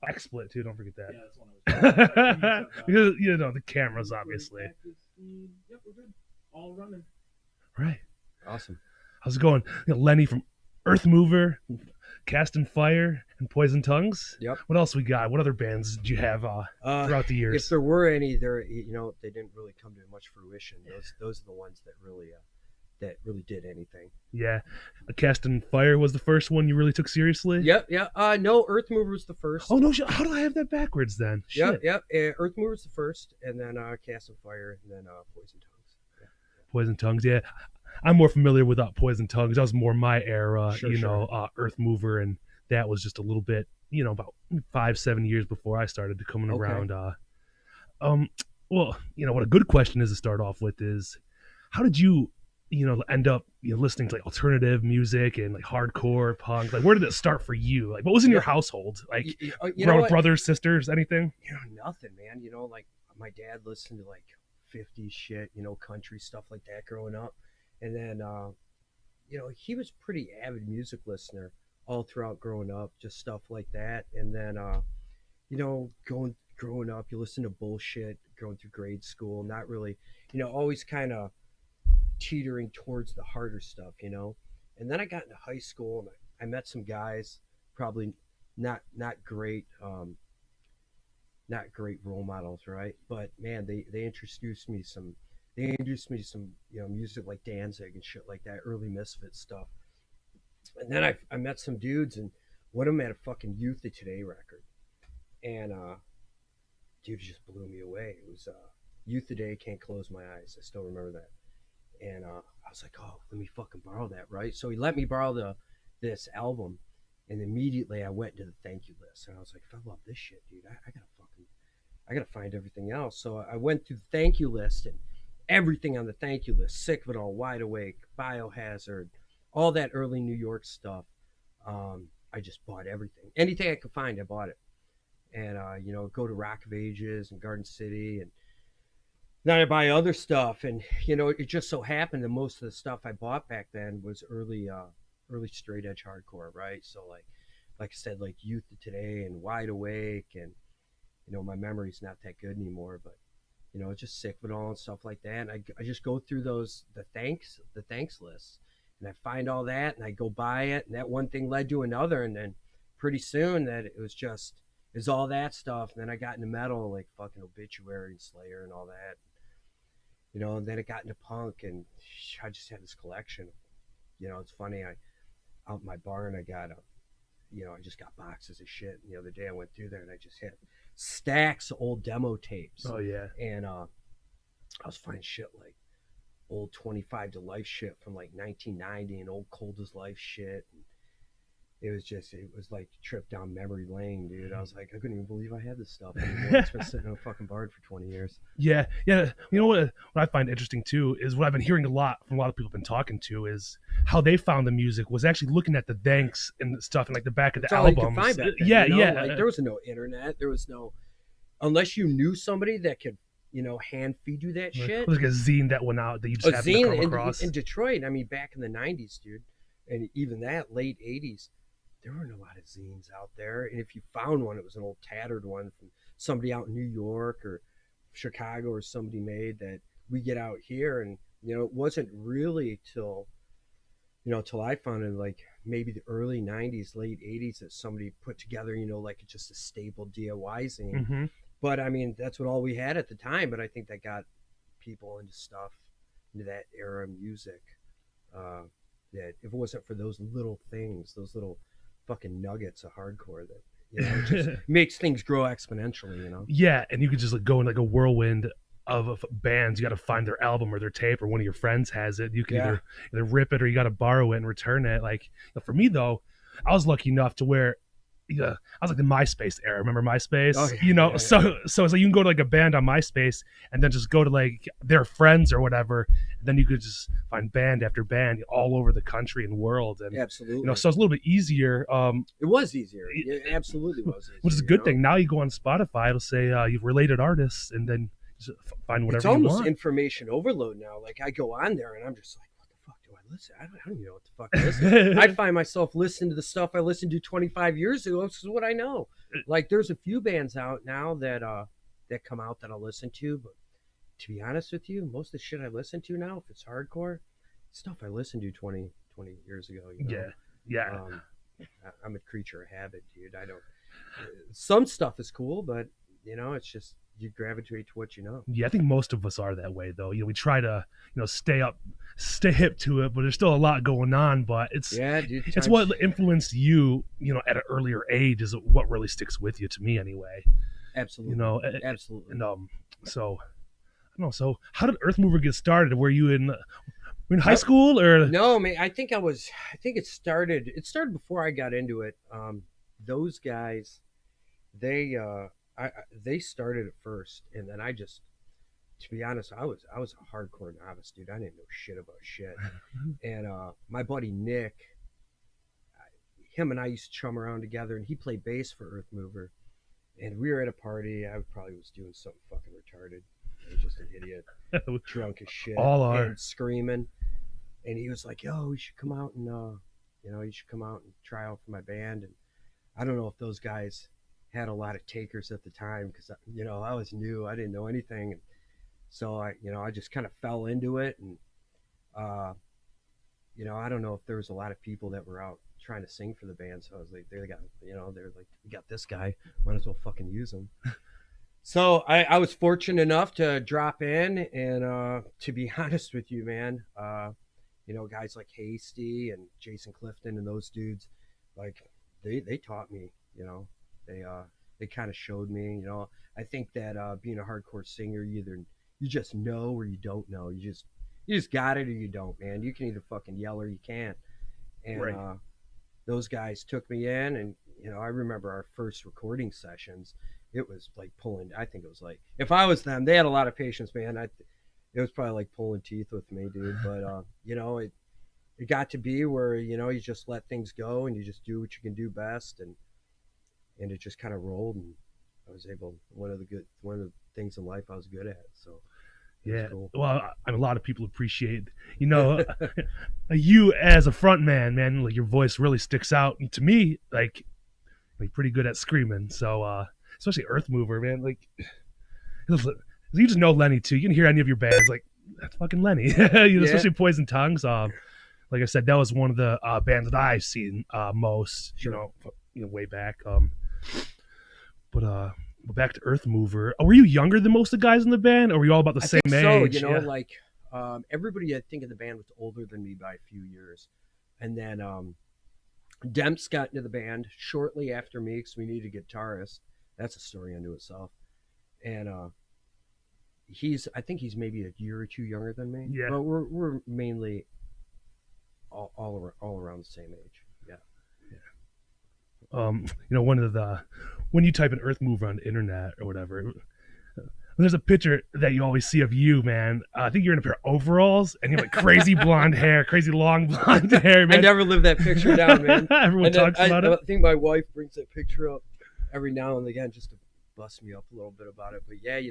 XSplit too. Don't forget that. Yeah, that's one I was. Because the cameras, obviously. Yep, we're good. All running. Right. Awesome. How's it going? Lenny from Earthmover, Cast and Fire, and Poison Tongues. Yep. What else we got? What other bands did you have throughout the years? If there were any, they didn't really come to much fruition. Those are the ones that really did anything. Yeah, Cast and Fire was the first one you really took seriously. Yep. No, Earthmover was the first. Oh no! How do I have that backwards then? Yep. Earthmover was the first, and then Cast and Fire, and then Poison Tongues. Yeah. Poison Tongues. Yeah, I'm more familiar with Poison Tongues. That was more my era. Sure. Earthmover, and that was just a little bit. About 5-7 years before I started coming around. Well, what a good question is to start off with is, how did you end up listening to like alternative music and like hardcore punk? Like, where did it start for you? Like, what was in your household? Like, growing up, brothers, sisters, anything? Nothing, man. Like my dad listened to like 50s shit, country stuff like that growing up, and then he was pretty avid music listener all throughout growing up, just stuff like that. And then growing up, you listen to bullshit going through grade school, not really, always kind of teetering towards the harder stuff, and then I got into high school and I met some guys, probably not great role models, right? But man, they introduced me to some music like Danzig and shit like that, early Misfit stuff. And then I met some dudes, and one of them had a fucking Youth of Today record, and dude just blew me away. It was Youth of Today, Can't Close My Eyes. I still remember that. And I was like, oh, let me fucking borrow that, right? So he let me borrow this album, and immediately I went to the thank you list, and I was like, if I love this shit, dude, I gotta find everything else. So I went through the thank you list, and everything on the thank you list, Sick of It All, Wide Awake, Biohazard, all that early New York stuff. I just bought everything, anything I could find, I bought it. And go to Rock of Ages and Garden City, and then I buy other stuff, and it just so happened that most of the stuff I bought back then was early straight edge hardcore, right? So like I said, like Youth of Today and Wide Awake, and my memory's not that good anymore, but just Sick of It All and stuff like that. And I just go through the thanks lists, and I find all that, and I go buy it, and that one thing led to another, and then pretty soon that it was all that stuff. And then I got into metal, like fucking Obituary and Slayer and all that. And then it got into punk, and I just had this collection. It's funny. Out in my barn, I got I just got boxes of shit. And the other day I went through there, and I just had stacks of old demo tapes. Oh yeah. And I was finding shit like old 25 to Life shit from like 1990, and old Cold as Life shit. And it was like a trip down memory lane, dude. I was like, I couldn't even believe I had this stuff anymore. It's been sitting in a fucking barn for 20 years. Yeah. What I find interesting too is what I've been hearing a lot from a lot of people I've been talking to is how they found the music was actually looking at the thanks and stuff and like the back of the albums. Like there was no internet. There was no, unless you knew somebody that could, hand feed you that shit. It was like a zine that went out that you just happened to come across. In Detroit, I mean, back in the 90s, dude, and even that late 80s, there weren't a lot of zines out there. And if you found one, it was an old tattered one from somebody out in New York or Chicago or somebody made that we get out here. And, it wasn't really till I found it like maybe the early 90s, late 80s that somebody put together, like just a stable DIY zine. Mm-hmm. But I mean, that's what all we had at the time. But I think that got people into stuff, into that era of music. That if it wasn't for those little things, those little fucking nuggets of hardcore, that it just makes things grow exponentially. Yeah, and you could just like go in like a whirlwind of bands. You got to find their album or their tape, or one of your friends has it. You can either rip it or you got to borrow it and return it. Like for me though, I was lucky enough to where I was like the MySpace era. Remember MySpace? Oh, yeah, So it's like you can go to like a band on MySpace and then just go to like their friends or whatever. And then you could just find band after band all over the country and world. And absolutely, so it's a little bit easier. It was easier. It absolutely was easier, which is a good thing. Now you go on Spotify, it'll say you've related artists, and then just find whatever you want. It's almost information overload now. Like I go on there and I'm just like, what the fuck do I listen. I don't even know what the fuck I listen. I'd find myself listening to the stuff I listened to 25 years ago. This is what I know. Like, there's a few bands out now that come out that I'll listen to, but to be honest with you, most of the shit I listen to now, if it's hardcore, stuff I listened to 20 years ago. You know? Yeah. I'm a creature of habit, dude. I don't. Some stuff is cool, but you know, it's just you gravitate to what you know. Yeah, I think most of us are that way, though. We try to, stay hip to it, but there's still a lot going on. But it's dude, it's what influenced you, at an earlier age is what really sticks with you. To me, anyway. Absolutely. Absolutely. And so I don't know. So how did Earthmover get started? Were you in high school or no? Man, I think it started. It started before I got into it. Those guys, they started it first, and then I just, to be honest, I was a hardcore novice, dude. I didn't know shit about shit. And my buddy Nick, him and I used to chum around together, and he played bass for Earthmover. And we were at a party. I probably was doing something fucking retarded. I was just an idiot, drunk as shit, all are, and screaming. And he was like, "Yo, you should come out and you should come out and try out for my band." And I don't know if those guys had a lot of takers at the time because I was new. I didn't know anything, and so I just kind of fell into it. And I don't know if there was a lot of people that were out trying to sing for the band. So I was like, they're like, we got this guy, might as well fucking use him. So I was fortunate enough to drop in, and to be honest with you, man, guys like Hasty and Jason Clifton and those dudes, like they taught me, they kind of showed me, I think that being a hardcore singer, you just know or you don't know. You just got it or you don't, man. You can either fucking yell or you can't. And right. Those guys took me in, and I remember our first recording sessions. It was like I think it was like, if I was them, they had a lot of patience, man. It was probably like pulling teeth with me, dude. But it got to be where you just let things go and you just do what you can do best, and it just kind of rolled, and I was able. One of the things in life I was good at. So yeah, cool. Well, a lot of people appreciate you as a front man, like your voice really sticks out, and to me, like pretty good at screaming. So especially Earthmover, man, like you just know Lenny too. You can hear any of your bands, like that's fucking Lenny. Especially Poison Tongues. Like I said, that was one of the bands that I've seen most. Sure. Way back. But back to Earthmover. Were you younger than most of the guys in the band, or were you all about the same age? So, like everybody I think in the band was older than me by a few years. And then Demps got into the band shortly after me because we needed a guitarist. That's a story unto itself. And I think he's maybe a year or two younger than me. Yeah. But we're mainly all around the same age. Yeah. One of the when you type in Earthmover on the internet or whatever, there's a picture that you always see of you, man. I think you're in a pair of overalls and you have like crazy blonde hair, crazy long blonde hair, man. I never lived that picture down, man. Everyone talks about it. I think my wife brings that picture up every now and again just to bust me up a little bit about it. But yeah, I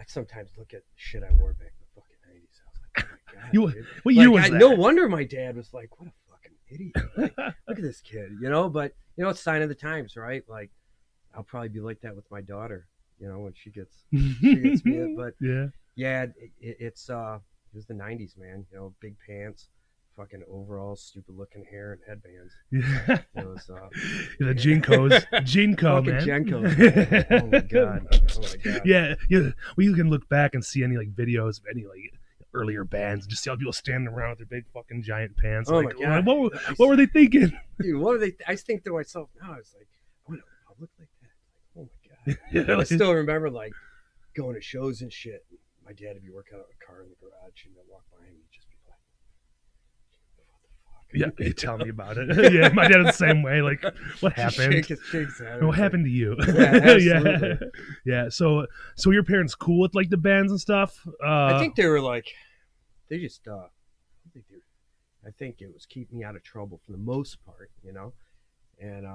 sometimes look at shit I wore back in the fucking 90s. I was like, oh my God, dude. What year was that? No wonder my dad was like, what a fucking idiot. Like, look at this kid, But, it's a sign of the times, right? Like, I'll probably be like that with my daughter, when she gets me. But, yeah, it was the 90s, man. Big pants, fucking overalls, stupid looking hair, and headbands. Yeah. It was the Jinko, man. Jinko. Oh my god. Yeah. Well, you can look back and see any like videos of any like earlier bands and just see all people standing around with their big fucking giant pants. Oh like, my god. What were they thinking? Dude, what are they? I think to myself now, I was like, I went out in public like that. Like, oh my god. Yeah, I still remember like going to shows and shit. My dad would be working out a car in the garage, and I'd walk by him and he'd just be like, yeah, you tell me about it. Yeah, my dad was the same way. Like, what happened? What happened to you? Yeah, absolutely. Yeah. So your parents cool with like the bands and stuff? I think they were like, they just, I think it was keeping me out of trouble for the most part, and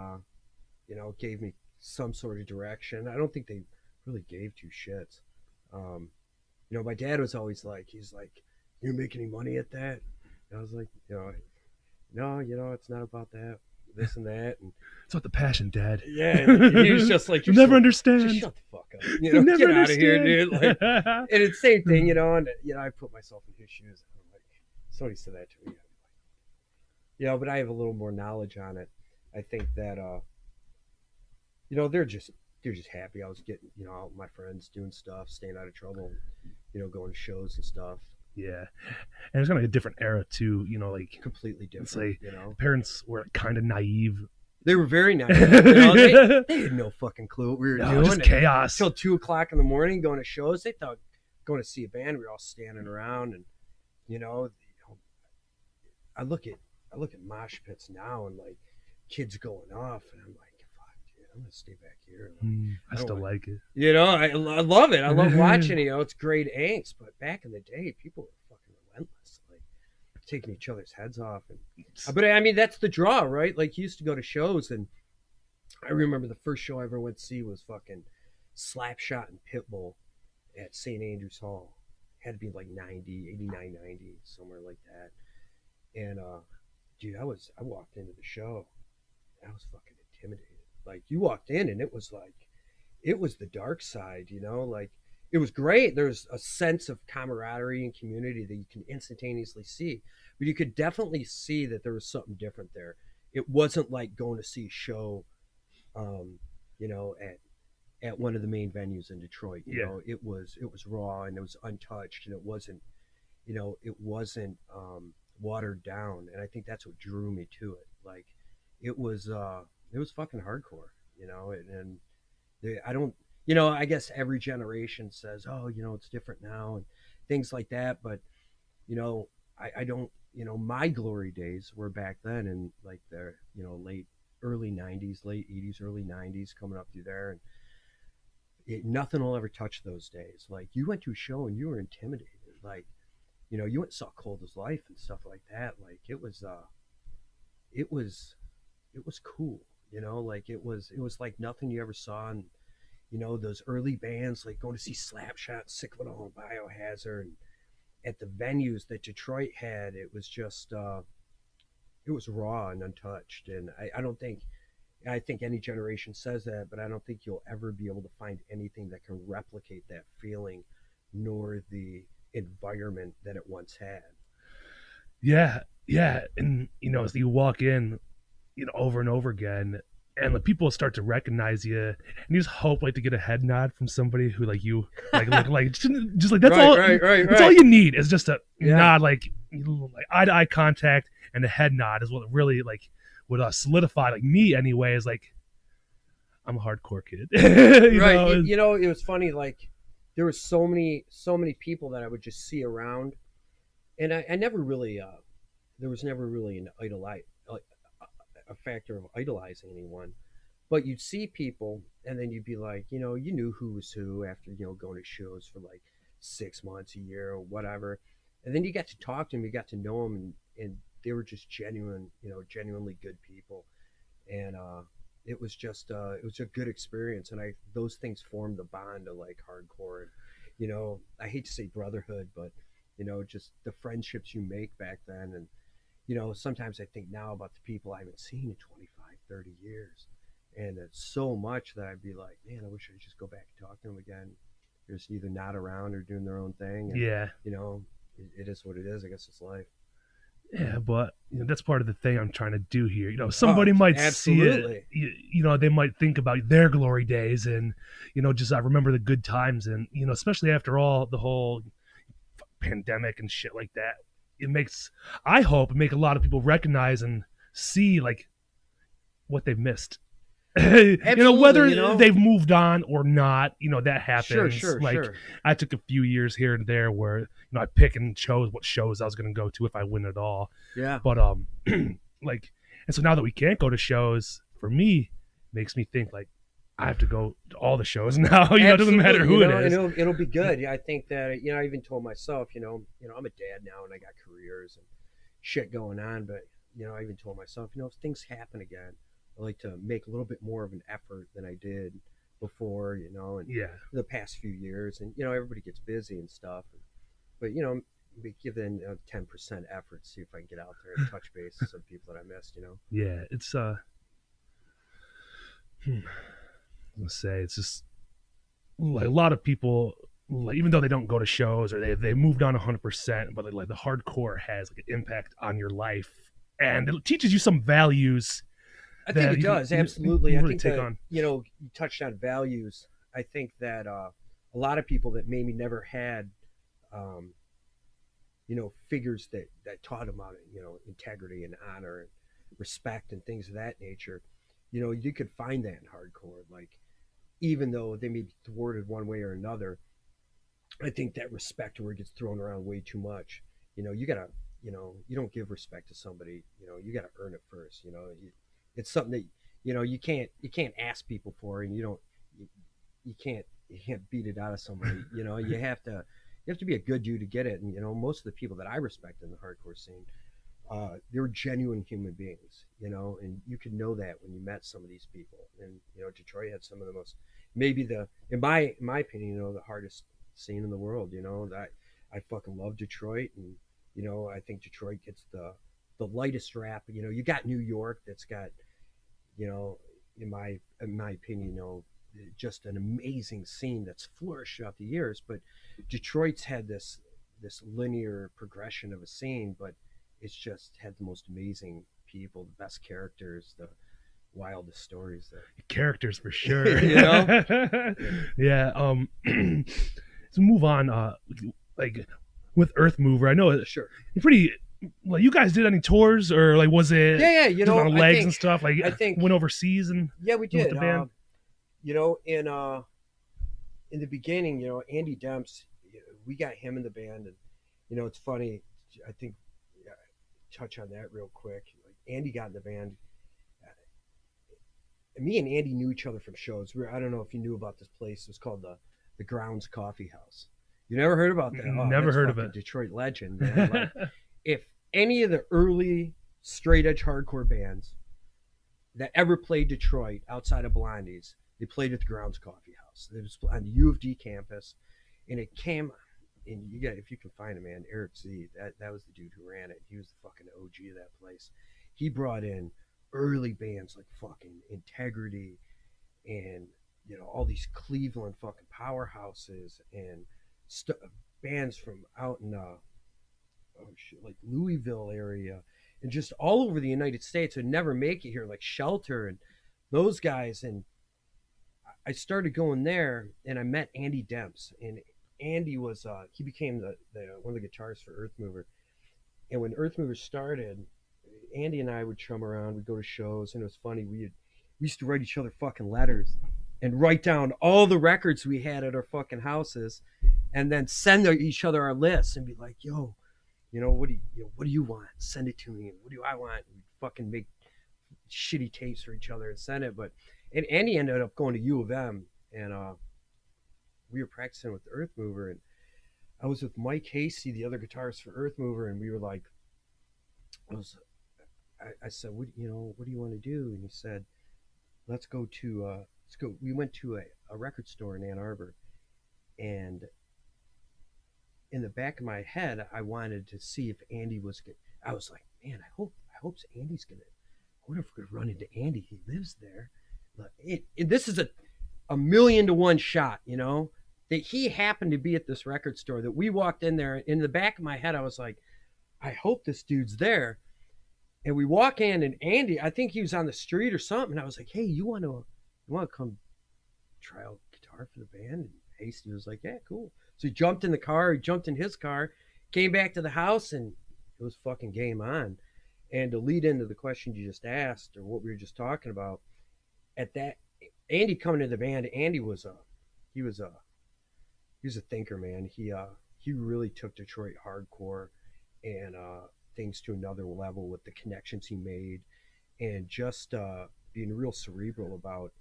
gave me some sort of direction. I don't think they really gave two shits. My dad was always like, he's like, you make any money at that? And I was like, no, it's not about that, this and that. And It's not the passion, Dad. yeah, and he was just like, You'll never just understand. shut the fuck up. You'll never get understand. out of here, dude. Like, and it's the same thing, and I put myself in his shoes. And I'm like, somebody said that to me. But I have a little more knowledge on it. I think that they're just happy I was getting out with my friends, doing stuff, staying out of trouble, going to shows and stuff. Yeah, and it's kind of a different era too. Like Completely different. It's like parents were kind of naive. They were very naive. They had no fucking clue what we were doing. Just chaos. Till 2:00 in the morning, going to shows. They thought going to see a band, we were all standing around, and I look at mosh pits now and like kids going off, and I'm like, fuck, dude, I'm gonna stay back here. Like, I still like it. I love it. I love watching. It's great angst. But back in the day, people were fucking relentless, like taking each other's heads off. But I mean, that's the draw, right? Like, you used to go to shows, and I remember the first show I ever went to see was fucking Slapshot and Pitbull at St. Andrews Hall. Had to be like 89, 90, somewhere like that. And dude, I walked into the show, and I was fucking intimidated. Like, you walked in, and it was the dark side, like, it was great. There's a sense of camaraderie and community that you can instantaneously see, but you could definitely see that there was something different there. It wasn't like going to see a show, at one of the main venues in Detroit. You know, it was raw, and it was untouched, and it wasn't watered down. And I think that's what drew me to it. Like, it was fucking hardcore, I guess every generation says, oh, it's different now and things like that. But, I don't, my glory days were back then in like the, late 80s, early 90s, coming up through there. And nothing will ever touch those days. Like, you went to a show and you were intimidated. Like, you went and saw Cold as Life and stuff like that. Like, it was cool, like it was like nothing you ever saw. And, those early bands, like going to see Slapshot, Sick of It All, Biohazard, and at the venues that Detroit had, it was just, it was raw and untouched. And I think any generation says that, but I don't think you'll ever be able to find anything that can replicate that feeling, nor the environment that it once had. Yeah. And, as you walk in, over and over again, and the people start to recognize you, and you just hope like to get a head nod from somebody who like you like just like that's all. Right. That's all you need is just a nod, like eye to eye contact, and a head nod is what really like would solidify like me anyway. Is like I'm a hardcore kid, right? It was funny. Like, there was so many people that I would just see around, and I never really there was never really a factor of idolizing anyone, but you'd see people, and then you'd be like, you knew who was who after going to shows for like 6 months, a year, or whatever, and then you got to talk to them, you got to know them, and they were just genuinely good people, and it was just it was a good experience, and those things formed the bond of like hardcore, and I hate to say brotherhood, but just the friendships you make back then. And sometimes I think now about the people I haven't seen in 25, 30 years. And it's so much that I'd be like, man, I wish I could just go back and talk to them again. They're just either not around or doing their own thing. And, it is what it is. I guess it's life. Yeah, but that's part of the thing I'm trying to do here. Somebody might absolutely see it. They might think about their glory days, and just I remember the good times, and especially after all the whole pandemic and shit like that. I hope make a lot of people recognize and see like what they've missed. Whether they've moved on or not, that happens. Sure. I took a few years here and there where I pick and chose what shows I was going to go to if I win at all. Yeah. But and so now that we can't go to shows, for me, makes me think like I have to go to all the shows now. It doesn't matter who it is. And it'll be good. I think that I even told myself, I'm a dad now and I got careers and shit going on, but I even told myself, if things happen again, I like to make a little bit more of an effort than I did before, and the past few years. And everybody gets busy and stuff, but give in a 10% effort, see if I can get out there and touch base with some people that I missed. Yeah, it's let's say it's just like a lot of people, like, even though they don't go to shows or they moved on 100%, but like the hardcore has like an impact on your life, and it teaches you some values. I think it does, absolutely. I think that, you touched on values. I think that a lot of people that maybe never had, um, figures that taught them about, integrity and honor and respect and things of that nature, you could find that in hardcore. Like, even though they may be thwarted one way or another, I think that respect word gets thrown around way too much. You gotta, you don't give respect to somebody. You gotta earn it first. It's something that you can't ask people for, and you, you can't beat it out of somebody. You have to be a good dude to get it. And most of the people that I respect in the hardcore scene, they were genuine human beings. And you could know that when you met some of these people. And Detroit had some of the most, maybe in my opinion, the hardest scene in the world. That I fucking love Detroit, and I think Detroit gets the lightest rap. You got New York that's got, in my opinion, just an amazing scene that's flourished throughout the years. But Detroit's had this linear progression of a scene, but it's just had the most amazing people, the best characters, the wildest stories. Characters for sure. Yeah. So move on. Like with Earthmover, I know Sure. Pretty. Like, you guys did any tours, or like was it? Yeah. Just on legs and stuff. Like, I think went overseas and yeah, we did. with the band. In the beginning, Andy Demps, we got him in the band, and it's funny. I think touch on that real quick. Like, Andy got in the band. Me and Andy knew each other from shows. I don't know if you knew about this place. It was called the Grounds Coffee House. You never heard about that? Never heard of it. Detroit legend, man. Like, if any of the early straight edge hardcore bands that ever played Detroit outside of Blondie's, they played at the Grounds Coffee House. It was on the U of D campus, and it came. And if you can find him, man, Eric Z, that was the dude who ran it. He was the fucking OG of that place. He brought in early bands like fucking Integrity and all these Cleveland fucking powerhouses and bands from out in like Louisville area and just all over the United States would never make it here, like Shelter and those guys. And I started going there, and I met Andy Demps, and Andy was he became the one of the guitarists for Earthmover. And when Earthmover started, Andy and I would chum around, we'd go to shows, and it was funny. We used to write each other fucking letters and write down all the records we had at our fucking houses, and then send each other our lists and be like, yo, what do you want? Send it to me. What do I want? And we'd fucking make shitty tapes for each other and send it. And Andy ended up going to U of M, and we were practicing with the Earthmover, and I was with Mike Hasty, the other guitarist for Earthmover, and we were like, I said, what do you want to do? And he said, let's go. We went to a record store in Ann Arbor, and in the back of my head, I wanted to see if Andy was good. I was like, man, I hope Andy's gonna. What if we're gonna run into Andy? He lives there. This is a 1,000,000 to 1 shot, that he happened to be at this record store, that we walked in there. In the back of my head, I was like, I hope this dude's there. And we walk in, and Andy, I think he was on the street or something. And I was like, hey, you want to come try out guitar for the band? And Hasty was like, yeah, cool. So he jumped in the car, he jumped in his car, came back to the house, and it was fucking game on. And to lead into the question you just asked, or what we were just talking about, at that, Andy coming to the band, Andy was a thinker, man. He really took Detroit hardcore and things to another level with the connections he made, and just being real cerebral about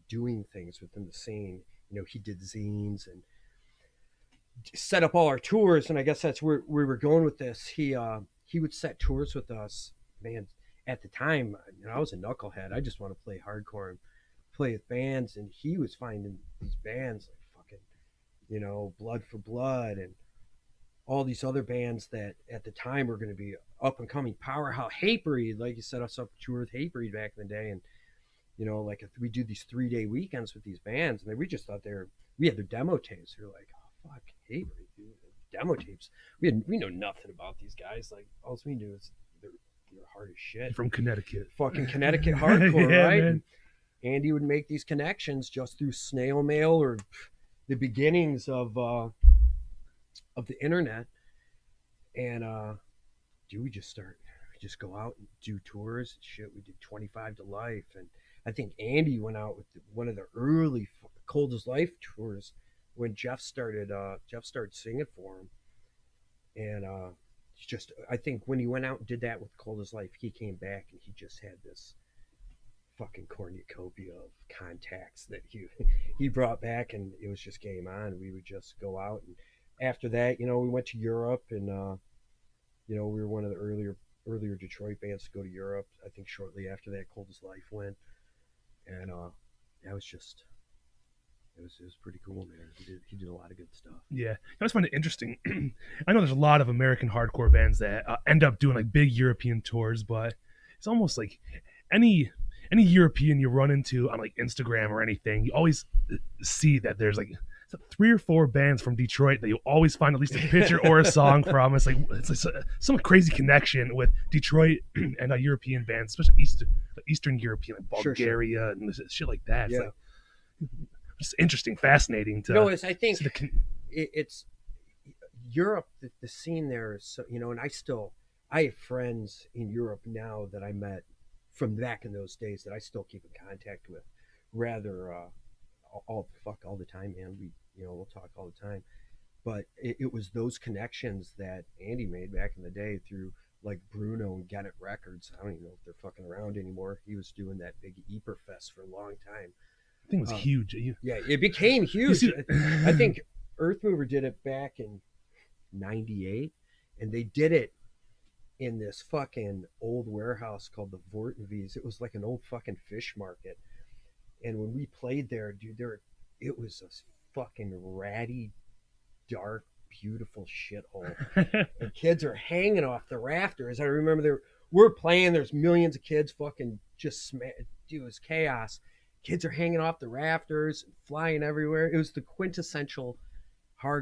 doing things within the scene. He did zines and set up all our tours, and I guess that's where we were going with this. He would set tours with us, man. At the time, I was a knucklehead. I just want to play hardcore and play with bands, and he was finding these bands like fucking Blood for Blood and all these other bands that at the time were going to be up and coming powerhouse. Hatebreed, like you set us up tour with Hatebreed back in the day, and like if we do these 3-day weekends with these bands, and then we just thought we had their demo tapes. We were like, oh fuck, Hatebreed, dude, demo tapes. We know nothing about these guys. Like all we knew is they're hard as shit. From Connecticut, fucking Connecticut hardcore, yeah, right? Man. Andy would make these connections just through snail mail or the beginnings of the internet, and we just go out and do tours and shit. We did 25 to Life, and I think Andy went out with one of the early Cold as Life tours when Jeff started singing for him, and I think when he went out and did that with Cold as Life, he came back and he just had this fucking cornucopia of contacts that he brought back, and it was just game on. We would just go out, and after that, we went to Europe, and we were one of the earlier Detroit bands to go to Europe. I think shortly after that, Cold as Life went, and that was just it was pretty cool, man. He did a lot of good stuff. Yeah, I always find it interesting. I know there's a lot of American hardcore bands that end up doing like big European tours, but it's almost like any European you run into on like Instagram or anything, you always see that there's like 3 or 4 bands from Detroit that you always find at least a picture or a song from. It's like some crazy connection with Detroit and European bands, especially Eastern European, like Bulgaria, sure. And shit like that. Yeah. It's like, just interesting, fascinating to. I think it's Europe. The scene there is so, and I have friends in Europe now that I met from back in those days that I still keep in contact with, rather all the time, man. We'll talk all the time, but it was those connections that Andy made back in the day through like Bruno and Get It Records. I don't even know if they're fucking around anymore. He was doing that big Eper Fest for a long time. I think it was huge. Yeah, it became huge. I think Earthmover did it back in '98, and they did it in this fucking old warehouse called the Vortenvies. It was like an old fucking fish market. And when we played there, dude, it was a fucking ratty, dark, beautiful shithole. And kids are hanging off the rafters. I remember we're playing, there's millions of kids fucking just dude, it was chaos. Kids are hanging off the rafters, flying everywhere. It was the quintessential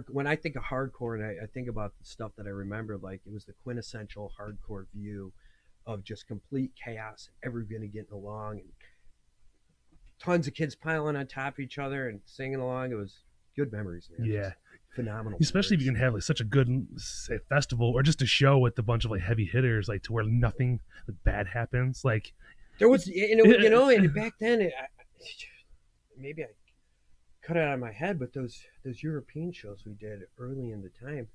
when I think of hardcore, and I think about the stuff that I remember, like it was the quintessential hardcore view of just complete chaos, everybody getting along, and tons of kids piling on top of each other and singing along. It was good memories, man. Yeah, phenomenal. Especially memories. If you can have like such a good, say, festival or just a show with a bunch of like heavy hitters, like to where nothing like, bad happens. Like there was, and back then, maybe I cut it out of my head, but those European shows we did early in the time,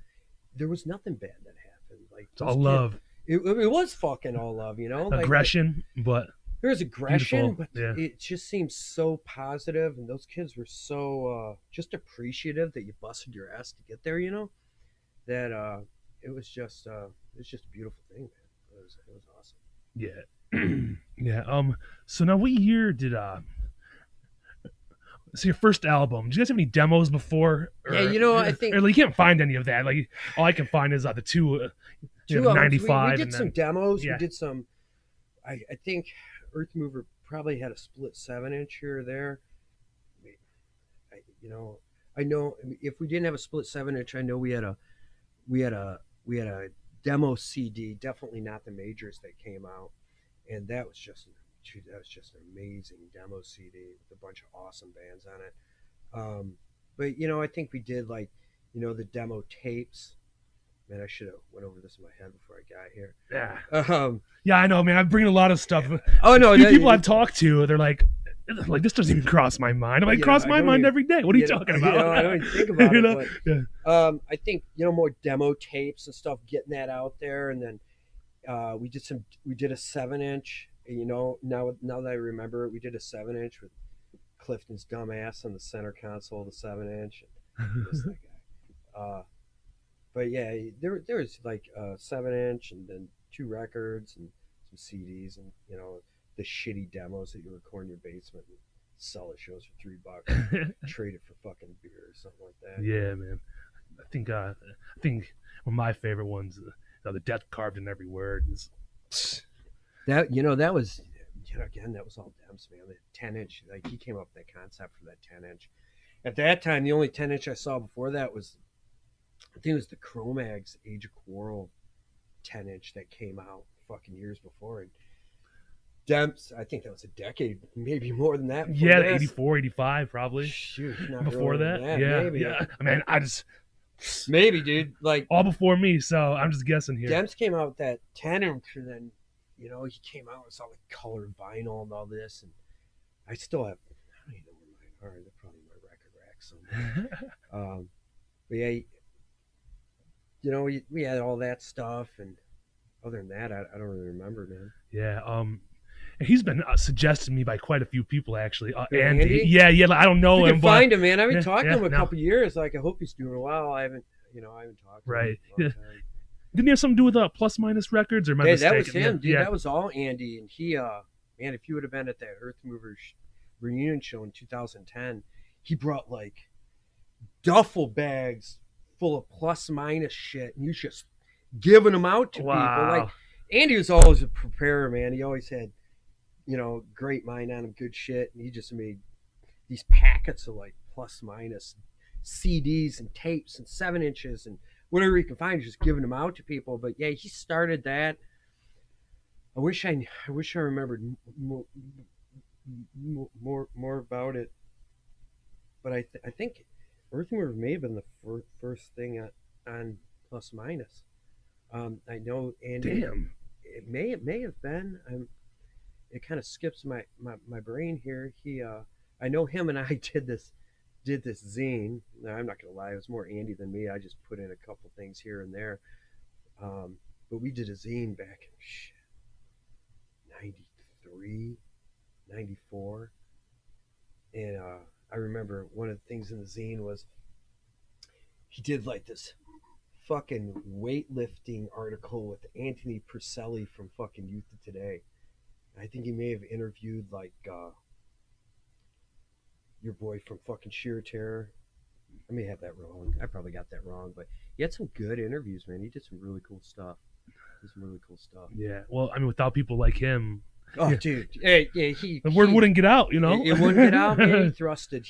there was nothing bad that happened. Like it's all love. It was fucking all love, aggression, but there was aggression, but yeah. It just seems so positive, and those kids were so just appreciative that you busted your ass to get there, that it was just a beautiful thing, man. It was awesome. Yeah. Yeah. So now what year did so your first album, did you guys have any demos before? I think you can't find any of that. Like all I can find is the two 95. We did some demos. Yeah. We did some. I think Earthmover probably had a split 7-inch here or there. I know if we didn't have a split 7-inch, I know we had a demo CD. Definitely not the majors that came out, and that was just an amazing demo CD with a bunch of awesome bands on it. But I think we did the demo tapes. Man, I should have went over this in my head before I got here. Yeah. Yeah, I know, man. I'm bringing a lot of stuff. Oh no, people I've talked to, they're like this doesn't even cross my mind. I'm like, cross my mind every day. What are you talking about? I don't even think about it. But, yeah. I think more demo tapes and stuff, getting that out there, and then we did a 7-inch. Now that I remember it, we did a 7-inch with Clifton's dumbass on the center console of the 7-inch. That guy. But yeah, there was like a 7-inch and then 2 records and some CDs and the shitty demos that you record in your basement and sell at shows for $3, trade it for fucking beer or something like that. Yeah, man. I think one of my favorite ones, the death carved in every word is. That that was again that was all Demps, man. The 10-inch, like he came up with that concept for that 10-inch. At that time, the only 10-inch I saw before that was I think it was the Cro-Mags Age of Quarrel 10-inch that came out fucking years before. And Demps, I think that was a decade, maybe more than that. Yeah, this. 84, 85 probably. Shoot, not Before that. yeah, maybe. yeah. I mean, I just Maybe, dude. Like all before me, so I'm just guessing here. Demps came out with that 10-inch, and then he came out with all the colored vinyl and all this, and I still have. I don't even know where mine are. They're probably in my record rack somewhere. But yeah, we had all that stuff, and other than that, I don't really remember, man. Yeah. He's been suggested to me by quite a few people actually. Andy? Yeah. I don't know You him, can but find him, man. I've been yeah, talking to him a no. couple years. Like, I hope he's doing well. I haven't talked to Right. him in a long Yeah. time. Didn't he have something to do with Plus Minus Records, or am I Hey, mistaken? that was him, dude. Yeah. That was all Andy. And he, man, if you would have been at that Earthmover reunion show in 2010, he brought like duffel bags full of Plus Minus shit, and he was just giving them out to people. Like, Andy was always a preparer, man. He always had, great mind on him, good shit, and he just made these packets of like Plus Minus CDs and tapes and 7-inches and whatever he could find, just giving them out to people. But yeah, he started that. I wish I remembered more about it. But I think Earthmover may have been the first thing on Plus Minus. I know Andy. Damn. It may have been. It kind of skips my brain here. I know him and I did this zine. Now, I'm not gonna lie, it was more Andy than me. I just put in a couple things here and there. But we did a zine back in 93, 94. And I remember one of the things in the zine was he did like this fucking weightlifting article with Anthony Purcelli from fucking Youth of Today. I think he may have interviewed like your boy from fucking Sheer Terror. I may have that wrong. I probably got that wrong, but he had some good interviews, man. He did some really cool stuff. Yeah. Well, I mean, without people like him, oh, yeah. Dude, yeah, the word wouldn't get out, you know. It wouldn't get out, man. He thrusted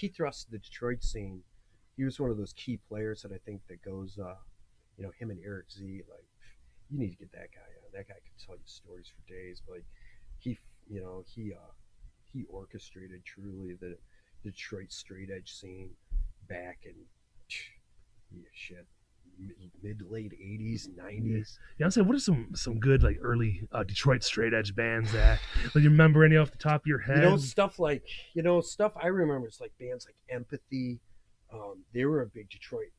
the Detroit scene. He was one of those key players that I think that goes, him and Eric Z. Like, you need to get that guy on. That guy could tell you stories for days. But like, he orchestrated truly the Detroit straight edge scene back in mid to late 80s, 90s. Yeah, I'm saying, what are some good like early Detroit straight edge bands that like, you remember any off the top of your head? Stuff I remember is like bands like Empathy. They were a big Detroit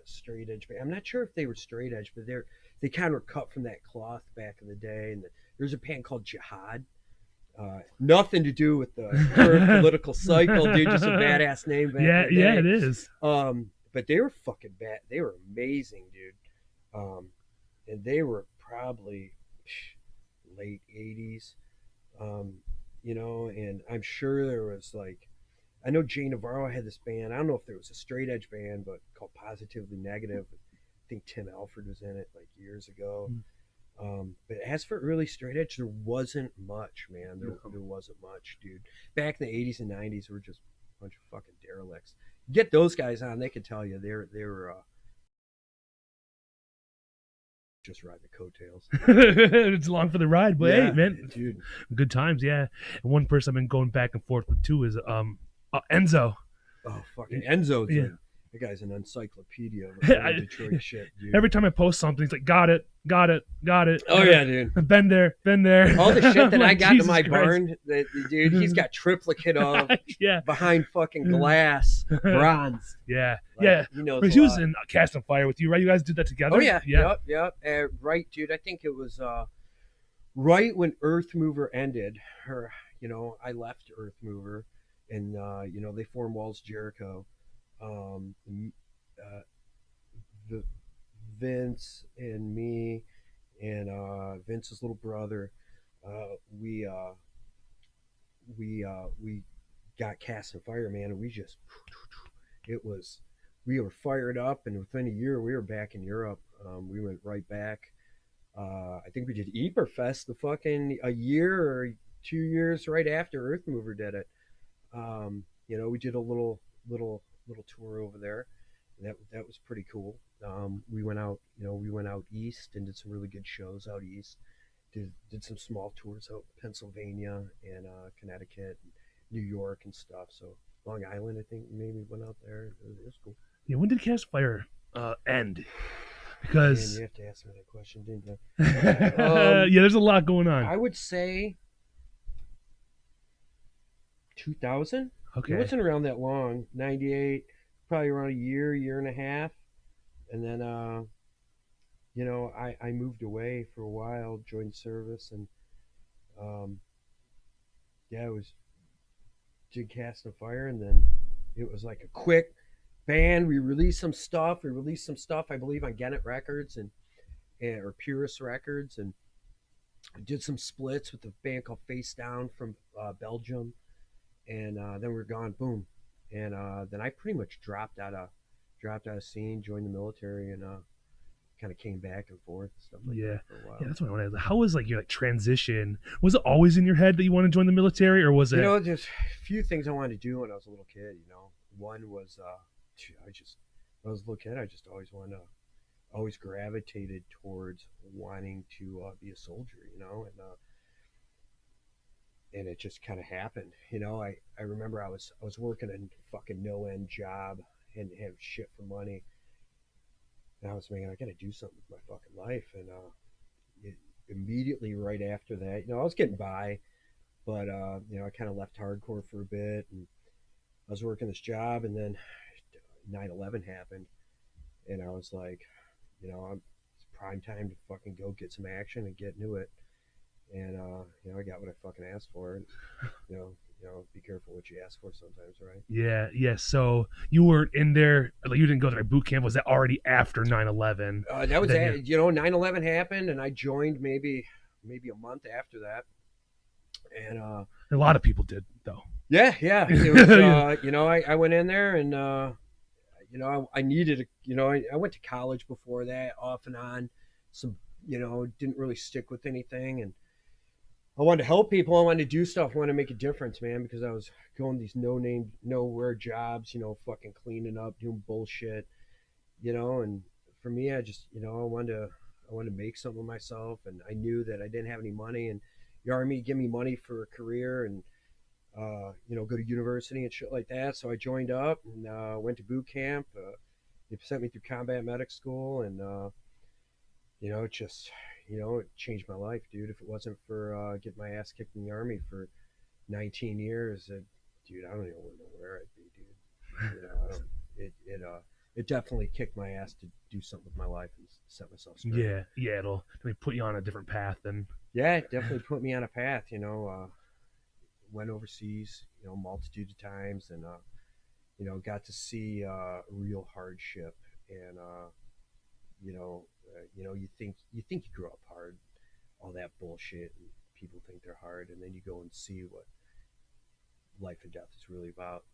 straight edge band. I'm not sure if they were straight edge, but they kind of were cut from that cloth back in the day. And there's a band called Jihad. Nothing to do with the current political cycle, dude. Just a badass name. Yeah, it is. But they were fucking bad. They were amazing, dude. And they were probably late 80s. And I'm sure there was like, I know Jay Navarro had this band. I don't know if there was a straight edge band, but called Positively Negative. I think Tim Alford was in it like years ago. But as for early straight edge, there wasn't much, man. There wasn't much, dude. Back in the 80s and 90s, we were just a bunch of fucking derelicts. Get those guys on; they could tell you they were just riding the coattails. It's long for the ride, but hey, man, dude, good times. Yeah, and one person I've been going back and forth with too is Enzo. Oh, fucking Enzo! Yeah. That guy's an encyclopedia of Detroit shit, dude. Every time I post something, he's like, got it. Oh, yeah, dude. Been there. All the shit that I got Jesus to my Christ. barn, dude, he's got triplicate of behind fucking glass, bronze. Yeah. Like, yeah. He knows He was in Cast on Fire with you, right? You guys did that together? Oh, yeah. Yep. Right, dude. I think it was right when Earthmover ended. I left Earthmover, and, they formed Walls Jericho. Vince and me and Vince's little brother, we got Cast and Fire, man, and we just, it was we were fired up, and within a year we were back in Europe. We went right back. I think we did Eberfest the fucking a year or 2 years right after Earthmover did it. We did a little tour over there. That was pretty cool. We went out, we went out east and did some really good shows out east. Did some small tours out in Pennsylvania and Connecticut, and New York and stuff. So Long Island, I think maybe went out there. It was cool. Yeah, when did Cast Fire end? Man, Because you have to ask me that question, didn't you? yeah, there's a lot going on. I would say 2000. Okay. It wasn't around that long. 98, probably around a year and a half. And then, I moved away for a while, joined service, and yeah, it was did Cast of Fire, and then it was like a quick band. We released some stuff. I believe, on Gannett Records or Purist Records, and did some splits with a band called Face Down from Belgium, and then we were gone. Boom, and then I pretty much dropped out of scene, joined the military, and kind of came back and forth and stuff like that for a while. Yeah, that's what I want to ask. How was like your transition? Was it always in your head that you want to join the military, or was it? There's a few things I wanted to do when I was a little kid. One was when I was a little kid, I just always gravitated towards wanting to be a soldier. And it just kind of happened. I remember I was working a fucking no end job and have shit for money. And I was thinking, I got to do something with my fucking life. And immediately right after that, I was getting by, but I kind of left hardcore for a bit, and I was working this job, and then 9/11 happened, and I was like, it's prime time to fucking go get some action and get into it. And I got what I fucking asked for. And, be careful what you ask for sometimes, right? Yeah. So you weren't in there, like you didn't go to their boot camp. Was that already after 9/11? That was 9/11 happened, and I joined maybe a month after that. And a lot of people did, though. Yeah. It was, I went in there, and I needed I went to college before that, off and on. Some didn't really stick with anything, and I wanted to help people. I wanted to do stuff. I wanted to make a difference, man, because I was going these no-name, nowhere jobs, fucking cleaning up, doing bullshit, and for me, I just, I wanted to make something of myself, and I knew that I didn't have any money, and the Army give me money for a career and, go to university and shit like that. So I joined up and went to boot camp. They sent me through combat medic school, and, it just, it changed my life, dude. If it wasn't for getting my ass kicked in the Army for 19 years, dude, I don't even know where I'd be, dude. It definitely kicked my ass to do something with my life and set myself straight. Yeah, it'll put you on a different path. And yeah, it definitely put me on a path. Went overseas, multitude of times, and got to see real hardship, and you think you grew up hard, all that bullshit, and people think they're hard, and then you go and see what life and death is really about.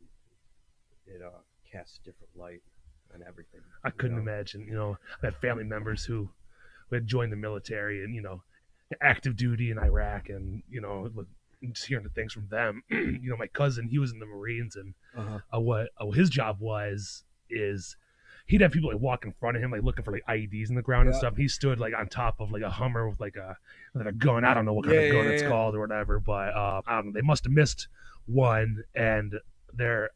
It casts a different light on everything. I couldn't imagine. I had family members who had joined the military and active duty in Iraq, and just hearing the things from them. My cousin, he was in the Marines, and what his job was is he'd have people like walk in front of him, like looking for like IEDs in the ground and stuff. He stood like on top of like a Hummer with like a gun. I don't know what kind of gun it's called or whatever, but I don't know. They must have missed one, and their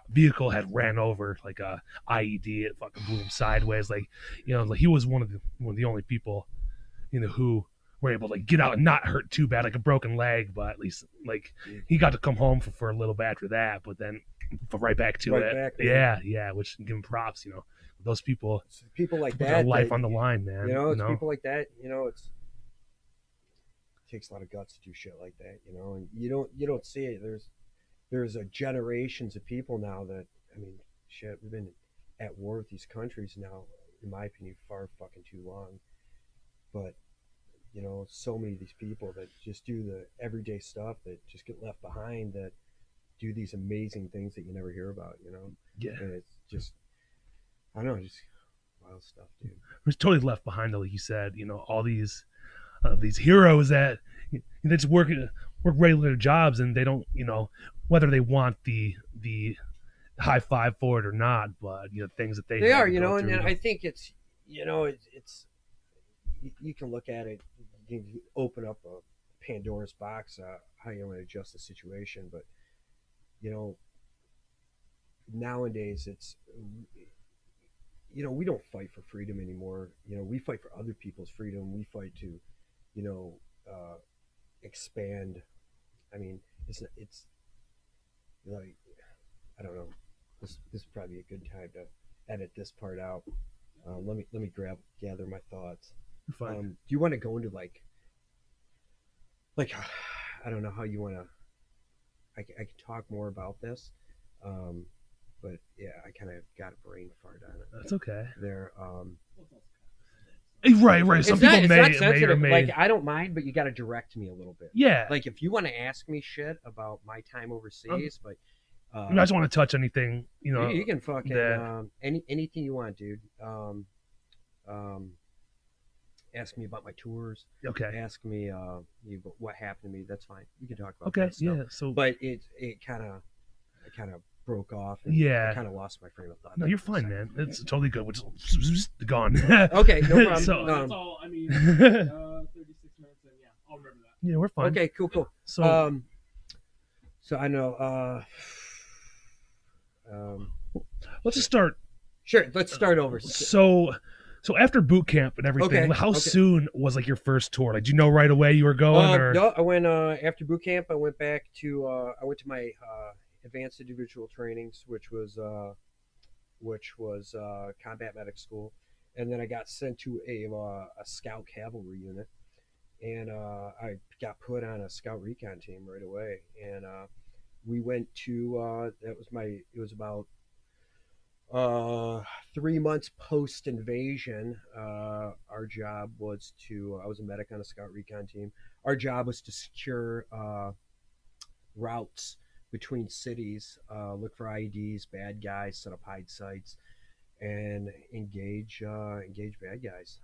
vehicle had ran over like a IED. It fucking blew him sideways. Like like he was one of the only people who were able to like get out and not hurt too bad, like a broken leg, but at least like he got to come home for a little bit after that, but then right back to it. Yeah, which give him props. Those people like put that, their life on the line, man. It's people like that. It takes a lot of guts to do shit like that. And you don't see it. There's generations of people now that, I mean, shit, we've been at war with these countries now, in my opinion, far fucking too long. But so many of these people that just do the everyday stuff that just get left behind, that do these amazing things that you never hear about. Yeah. And it's just, I don't know, just wild stuff, dude. was totally left behind, though, like you said. All these heroes that they just work regular jobs, and they don't, whether they want the high five for it or not, but things that They had are, to go and through. then I think it's, it's you can look at it, you can open up a Pandora's box, how you want to adjust the situation, but you know, nowadays it's, we don't fight for freedom anymore. We fight for other people's freedom. We fight to, you know, expand. I mean, it's like, I don't know. This is probably a good time to edit this part out. Let me gather my thoughts. Fine. Do you want to go into like I don't know how you want to. I can talk more about this, but yeah, I kind of got a brain fart on it. That's okay. There. Right. Some people may or may. Like, I don't mind, but you got to direct me a little bit. Yeah. Like, if you want to ask me shit about my time overseas, but I just want to touch anything, you can fucking that... anything you want, dude. Ask me about my tours. Okay. Ask me what happened to me. That's fine. You can talk about okay. that stuff. Yeah. So, but it kind of broke off. And yeah. I kind of lost my frame of thought. No, you're fine, man. It's totally good. We're just gone. Okay, no problem. So, that's all. I mean, 36 minutes, and yeah, I'll remember that. Yeah, we're fine. Okay, cool. So, so I know. let's just start. Sure, let's start over. So after boot camp and everything, Okay, how soon was like your first tour? Like, did you know right away you were going? Or? No, I went after boot camp. I went back to I went to my advanced individual trainings, which was combat medic school, and then I got sent to a scout cavalry unit, and I got put on a scout recon team right away, and we went to it was about 3 months post invasion. Our job was I was a medic on a scout recon team. Our job was to secure routes between cities, look for IEDs, bad guys, set up hide sites, and engage bad guys.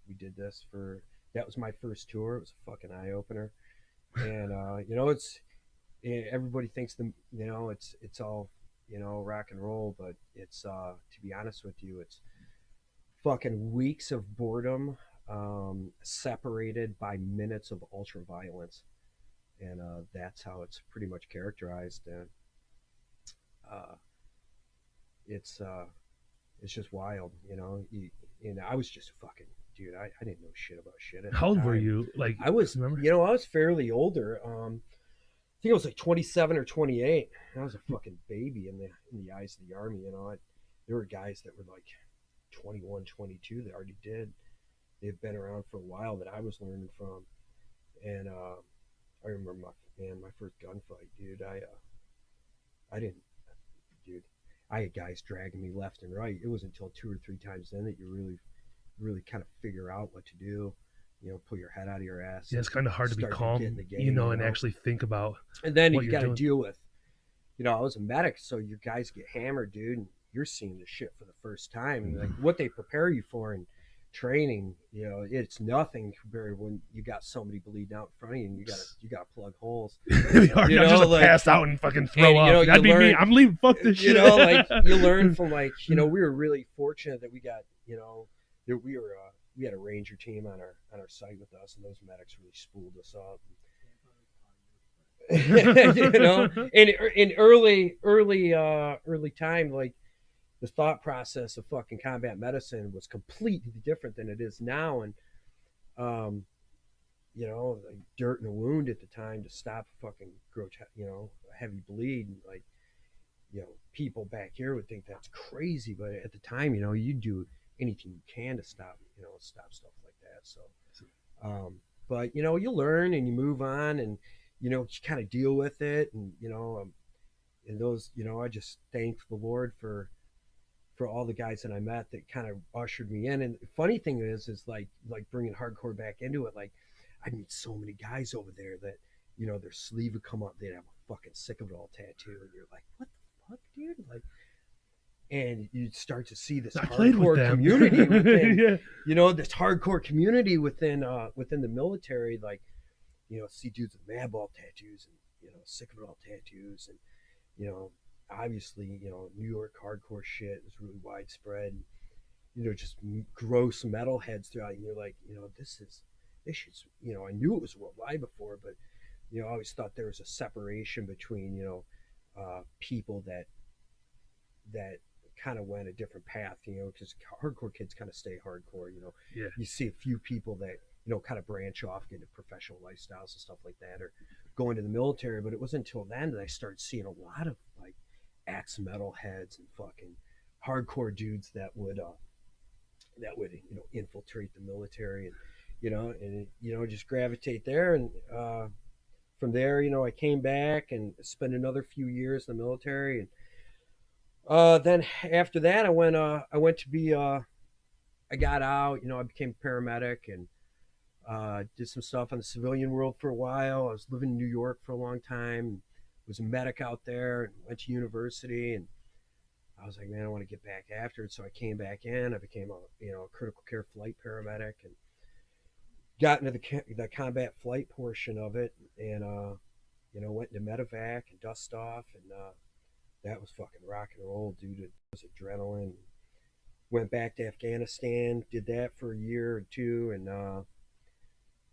We did this that was my first tour. It was a fucking eye opener, and it's everybody thinks it's all rock and roll, but it's to be honest with you, it's fucking weeks of boredom, separated by minutes of ultra violence, and that's how it's pretty much characterized. And it's just wild, I was just fucking dude. I didn't know shit about shit. How old were you? Like, I was, remember? I was fairly older. I think I was like 27 or 28. I was a fucking baby in the eyes of the army. There were guys that were like 21, 22 that already did. They've been around for a while that I was learning from. And I remember my first gunfight, dude. I had guys dragging me left and right. It wasn't until 2 or 3 times then that you really kind of figure out what to do. Pull your head out of your ass. Yeah, it's kind of hard to be calm, game, and actually think about. And then what you got to doing. deal with, I was a medic, so your guys get hammered, dude, and you're seeing the shit for the first time. And like what they prepare you for in training, it's nothing compared when you got somebody bleeding out in front of you and you got to plug holes. Just pass out and fucking throw up. That'd be me. I'm leaving. Fuck this shit. Like you learn from we were really fortunate that we got that we had a ranger team on our site with us, and those medics really spooled us up. In early time, like the thought process of fucking combat medicine was completely different than it is now, and like dirt in a wound at the time to stop fucking a heavy bleed, and like people back here would think that's crazy, but at the time, you do anything you can to stop stuff like that. So but you learn and you move on, and you kind of deal with it, and and those I just thank the Lord for all the guys that I met that kind of ushered me in. And the funny thing is like bringing hardcore back into it, like I meet so many guys over there that their sleeve would come up, they'd have a fucking sick of it all tattoo, and you're like, what the fuck, dude? Like, and you'd start to see this I played with hardcore them. community within, Yeah. you know, this hardcore community within the military, like, you know, see dudes with madball tattoos and, you know, sick of it all tattoos, and, you know, obviously, you know, New York hardcore shit is really widespread, and, you know, just gross metalheads throughout, and you're like, you know, this shit's, you know, I knew it was worldwide before, but, you know, I always thought there was a separation between, you know, people that kind of went a different path, you know, because hardcore kids kind of stay hardcore, you know. Yeah. You see a few people that, you know, kind of branch off, get into professional lifestyles and stuff like that, or go into the military. But it wasn't until then that I started seeing a lot of like axe metal heads and fucking hardcore dudes that would you know, infiltrate the military, and you know, just gravitate there. And from there, you know, I came back and spent another few years in the military, and then after that, I went to be I got out. You know, I became a paramedic and did some stuff in the civilian world for a while. I was living in New York for a long time. Was a medic out there and went to university, and I was like, man, I want to get back after it. So I came back in. I became a critical care flight paramedic and got into the combat flight portion of it, and you know, went into Medivac and dust off, and that was fucking rock and roll, dude. It was adrenaline. Went back to Afghanistan, did that for a year or two, and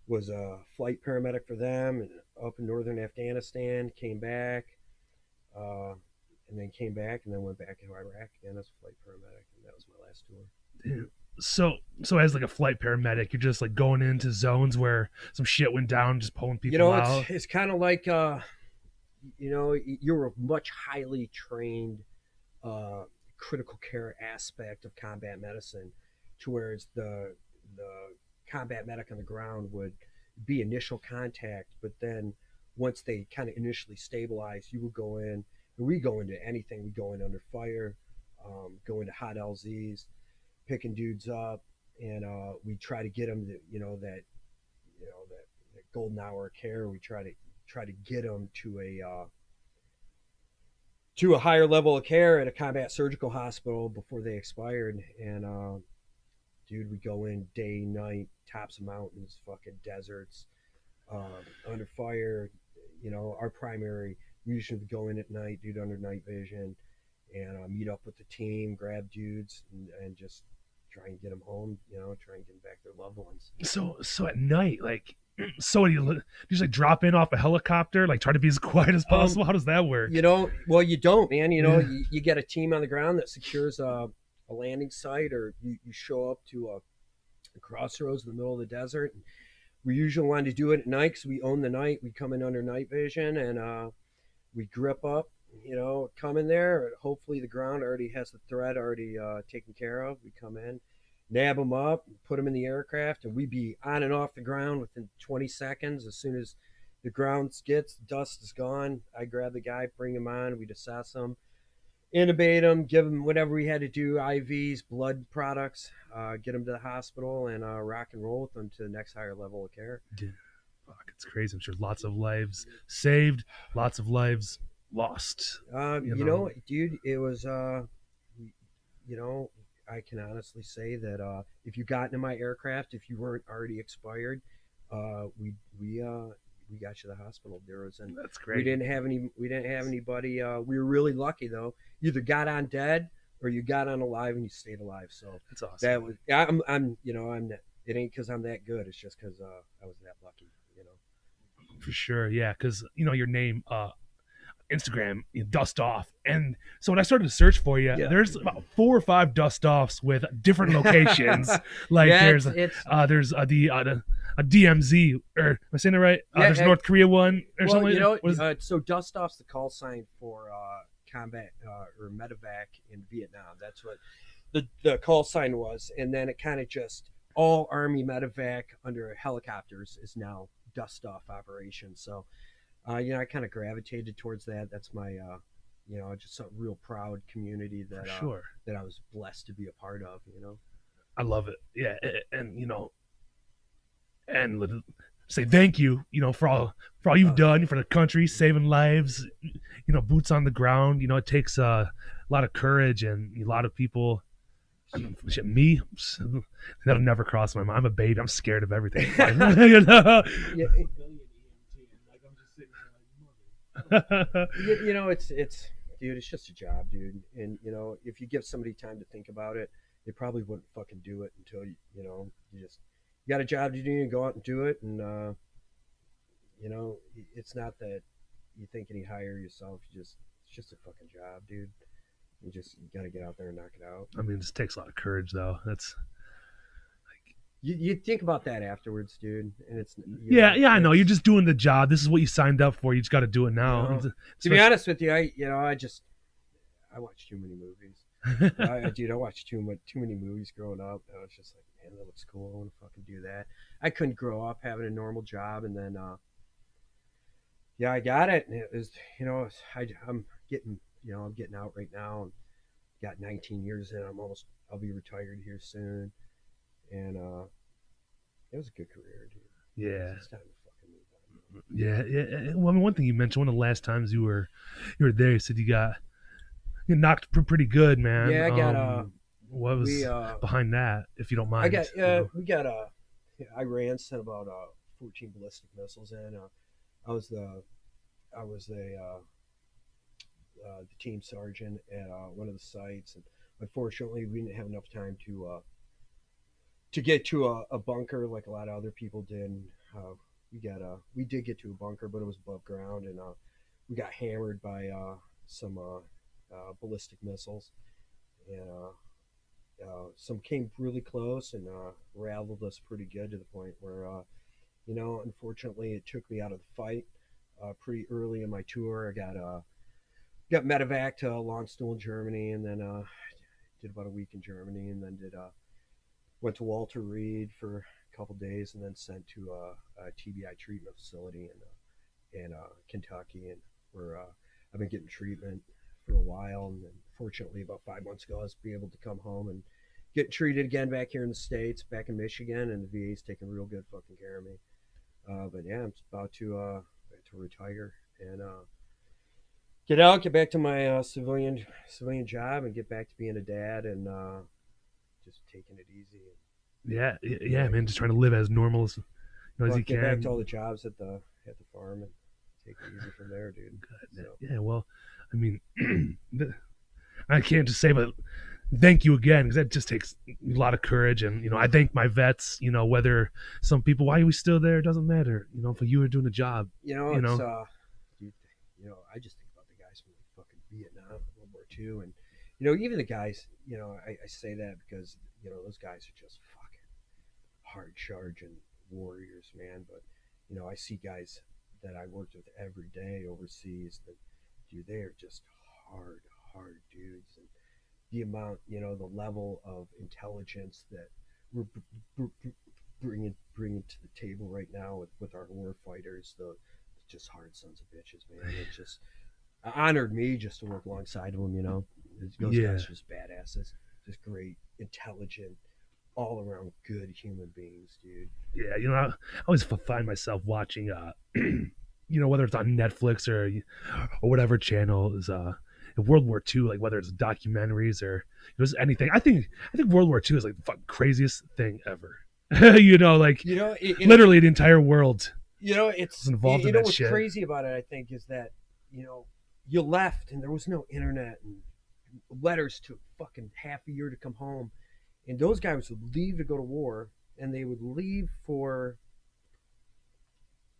was a flight paramedic for them, and up in northern Afghanistan. Came back, and then came back, and then went back to Iraq again as a flight paramedic, and that was my last tour. Damn. So as like a flight paramedic, you're just like going into zones where some shit went down, just pulling people You know, out. it's kind of like you know, you're a much highly trained critical care aspect of combat medicine, to where it's the combat medic on the ground would be initial contact, but then once they kind of initially stabilize, you would go in, and we go into anything. We go in under fire, go into hot LZs, picking dudes up, and we try to get them to, you know, that golden hour of care. We try to get them to a higher level of care at a combat surgical hospital before they expired. And dude, we go in day, night, tops of mountains, fucking deserts, under fire. You know, our primary, we usually go in at night, dude, under night vision, and meet up with the team, grab dudes, and just try and get them home. You know, try and get them back to their loved ones. So at night, like, so do you just like drop in off a helicopter, like try to be as quiet as possible? How does that work? You know, well, you don't, man. You know, Yeah. you get a team on the ground that secures a landing site, or you show up to a crossroads in the middle of the desert. And we usually want to do it at night because we own the night. We come in under night vision, and we grip up, you know, come in there. Hopefully the ground already has the threat already taken care of. We come in, nab them up, put them in the aircraft, and we be on and off the ground within 20 seconds. As soon as the ground skids, dust is gone, I grab the guy, bring him on, we'd assess him, intubate him, give him whatever we had to do, IVs, blood products, get him to the hospital, and rock and roll with them to the next higher level of care. Yeah. Fuck, it's crazy. I'm sure lots of lives saved, lots of lives lost. You know, dude, it was, you know, I can honestly say that if you got into my aircraft, if you weren't already expired, we got you to the hospital. That's great. We didn't have anybody. We were really lucky though. You either got on dead or you got on alive and you stayed alive. So That's awesome. that was I'm you know, it ain't because I'm that good. It's just because I was that lucky. You know. For sure, yeah, because you know your name, Instagram, dust off, and so when I started to search for you, Yeah. there's about 4 or 5 dust offs with different locations. Like Yeah, there's the DMZ, or am I saying it right? Yeah, There's North Korea one or well, something. you know, What is- so dust off's the call sign for combat or medevac in Vietnam. That's what the call sign was, and then it kind of just all Army medevac under helicopters is now dust off operation. So, you know, I kind of gravitated towards that. That's my, you know, just a real proud community for that sure. that I was blessed to be a part of. You know. I love it. Yeah, and you know, and say thank you, you know, for all you've done for the country, saving lives. You know, boots on the ground. You know, it takes lot of courage, and a lot of people. I mean, shit, me, that'll never cross my mind. I'm a baby. I'm scared of everything. You know? Yeah, Civilian EMT, and like I'm just sitting here like, mother. it's dude, it's just a job, dude. And if you give somebody time to think about it, they probably wouldn't fucking do it until you got a job to do and go out and do it. And it's not that you think any higher yourself. It's just a fucking job, dude. You got to get out there and knock it out. I mean, this takes a lot of courage, though. That's You think about that afterwards, dude, and it's yeah. I know. You're just doing the job. This is what you signed up for. You just got to do it now. To be honest with you, I watch too many movies. I watched too many movies growing up. And I was just like, man, that looks cool. I want to fucking do that. I couldn't grow up having a normal job, and then I got it. And it was, I'm getting out right now, and got 19 years in. I'll be retired here soon, and it was a good career, dude. Yeah. It's time to fucking move on. Yeah. Well, I mean, one thing you mentioned, one of the last times you were there, you said you got knocked pretty good, man. Yeah, I got what was behind that, if you don't mind? I ran, sent about 14 ballistic missiles in. I was the team sergeant at one of the sites, and unfortunately, we didn't have enough time to get to a bunker like a lot of other people did. We did get to a bunker, but it was above ground, and we got hammered by some ballistic missiles, and some came really close and rattled us pretty good to the point where unfortunately, it took me out of the fight pretty early in my tour. I got Medivac to Landstuhl, Germany, and then did about a week in Germany, and then went to Walter Reed for a couple days, and then sent to a TBI treatment facility in Kentucky, and where I've been getting treatment for a while. And then fortunately, about 5 months ago, I was able to come home and get treated again back here in the States, back in Michigan, and the VA's taking real good fucking care of me. But yeah, I'm about to retire and get back to my civilian job, and get back to being a dad, and just taking it easy. Yeah, man. Just trying to live as normal as you get can. Back to all the jobs at the farm and take it easy from there, dude. So. Yeah, well, I mean, I can't just say, but thank you again, because that just takes a lot of courage. And I thank my vets. Whether some people, why are we still there, doesn't matter. For you are doing a job. It's I just think about the guys from fucking Vietnam, World War II, and even the guys. I say that because those guys are just fucking hard charging warriors, man. But I see guys that I worked with every day overseas that, dude, they are just hard dudes. And the amount, the level of intelligence that we're bringing to the table right now with our war fighters, just hard sons of bitches, man. It just honored me just to work alongside of them. Those guys are just badasses, just great, intelligent, all around good human beings, dude. Yeah, I always find myself watching, whether it's on Netflix or whatever channel is World War II, like whether it's documentaries or just anything. I think World War II is like the fucking craziest thing ever. Literally the entire world. It's involved in that what's shit. Crazy about it, I think, is that you left and there was no internet and letters took fucking half a year to come home, and those guys would leave to go to war, and they would leave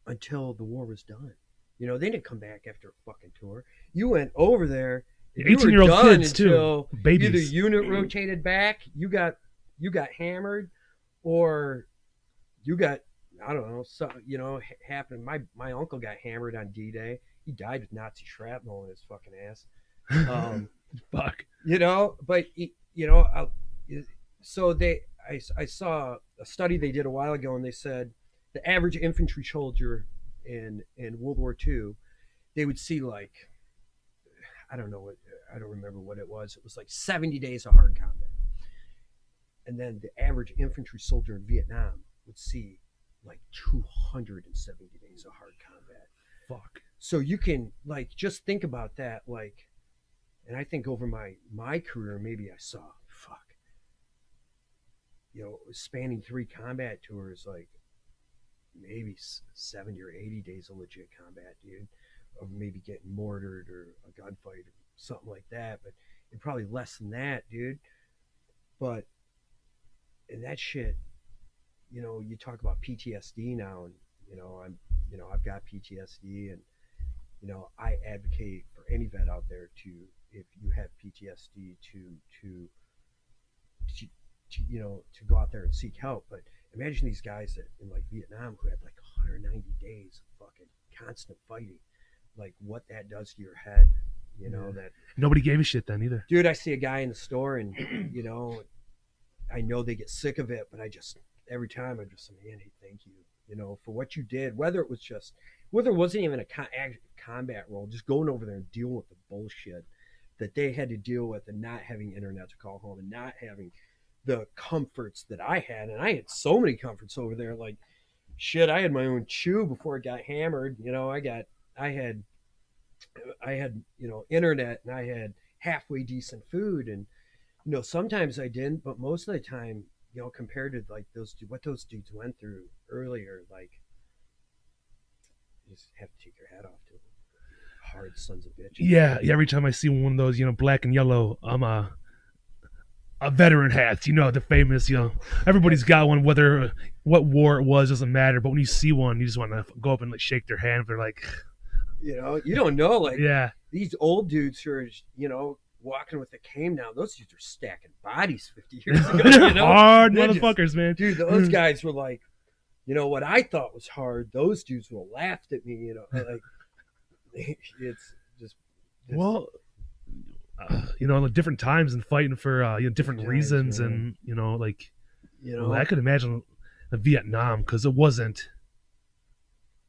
until the war was done. They didn't come back after a fucking tour. You went over there. 18-year-old kids too, babies. Either unit rotated back, you got hammered, or you got, I don't know, so happened. My uncle got hammered on D-Day. He died with Nazi shrapnel in his fucking ass. Fuck. But so I saw a study they did a while ago, and they said the average infantry soldier in World War II, they would see like, I don't remember what it was. It was like 70 days of hard combat. And then the average infantry soldier in Vietnam would see like 270 days of hard combat. Fuck. So you can just think about that, And I think over my career, maybe I saw, fuck, spanning 3 combat tours, like maybe 70 or 80 days of legit combat, dude, of maybe getting mortared or a gunfight or something like that. But and probably less than that, dude. But and that shit, you talk about PTSD now, and I've got PTSD, and I advocate for any vet out there to, if you have PTSD, to go out there and seek help. But imagine these guys that in like Vietnam who had like 190 days of fucking constant fighting, like what that does to your head, that nobody gave a shit then either. Dude, I see a guy in the store and I know they get sick of it, but every time I just say, man, hey, thank you, for what you did, whether it wasn't even a combat role, just going over there and dealing with the bullshit that they had to deal with, and not having internet to call home, and not having the comforts that I had. And I had so many comforts over there. Like, shit, I had my own chew before it got hammered. I had internet, and I had halfway decent food. And, sometimes I didn't, but most of the time, compared to like what those dudes went through earlier, like, you just have to take your hat off to them. Hard sons of bitches. Yeah. Every time I see one of those, black and yellow, a veteran hats, the famous, everybody's got one, whether what war it was doesn't matter. But when you see one, you just want to go up and like shake their hand. They're like, you don't know, like, yeah, these old dudes who are, walking with a cane now, those dudes are stacking bodies 50 years ago. Hard motherfuckers, man. Dude, those guys were like, what I thought was hard, those dudes will laughed at me, like, it's just well, like different times and fighting for different reasons, and I could imagine Vietnam, because it wasn't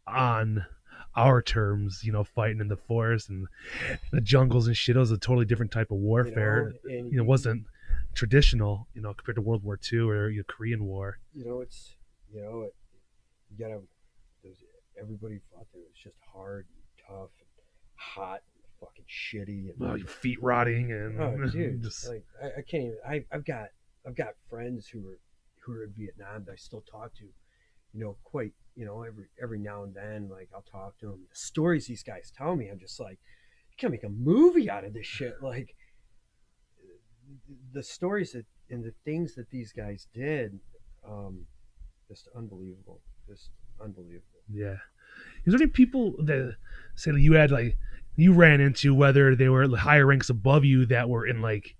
on our terms, fighting in the forest and the jungles and shit. It was a totally different type of warfare. It wasn't traditional, compared to World War II or Korean War. It's you gotta. Everybody fought there. It's just hard and tough and hot and fucking shitty, and your feet rotting, and dude, just like I can't even. I've got friends who are in Vietnam that I still talk to, quite, every now and then. Like, I'll talk to them. The stories these guys tell me, I'm just like, you can make a movie out of this shit. Like, the stories and the things that these guys did, just unbelievable. Yeah. Is there any people that say that you had, like, you ran into, whether they were higher ranks above you, that were in like,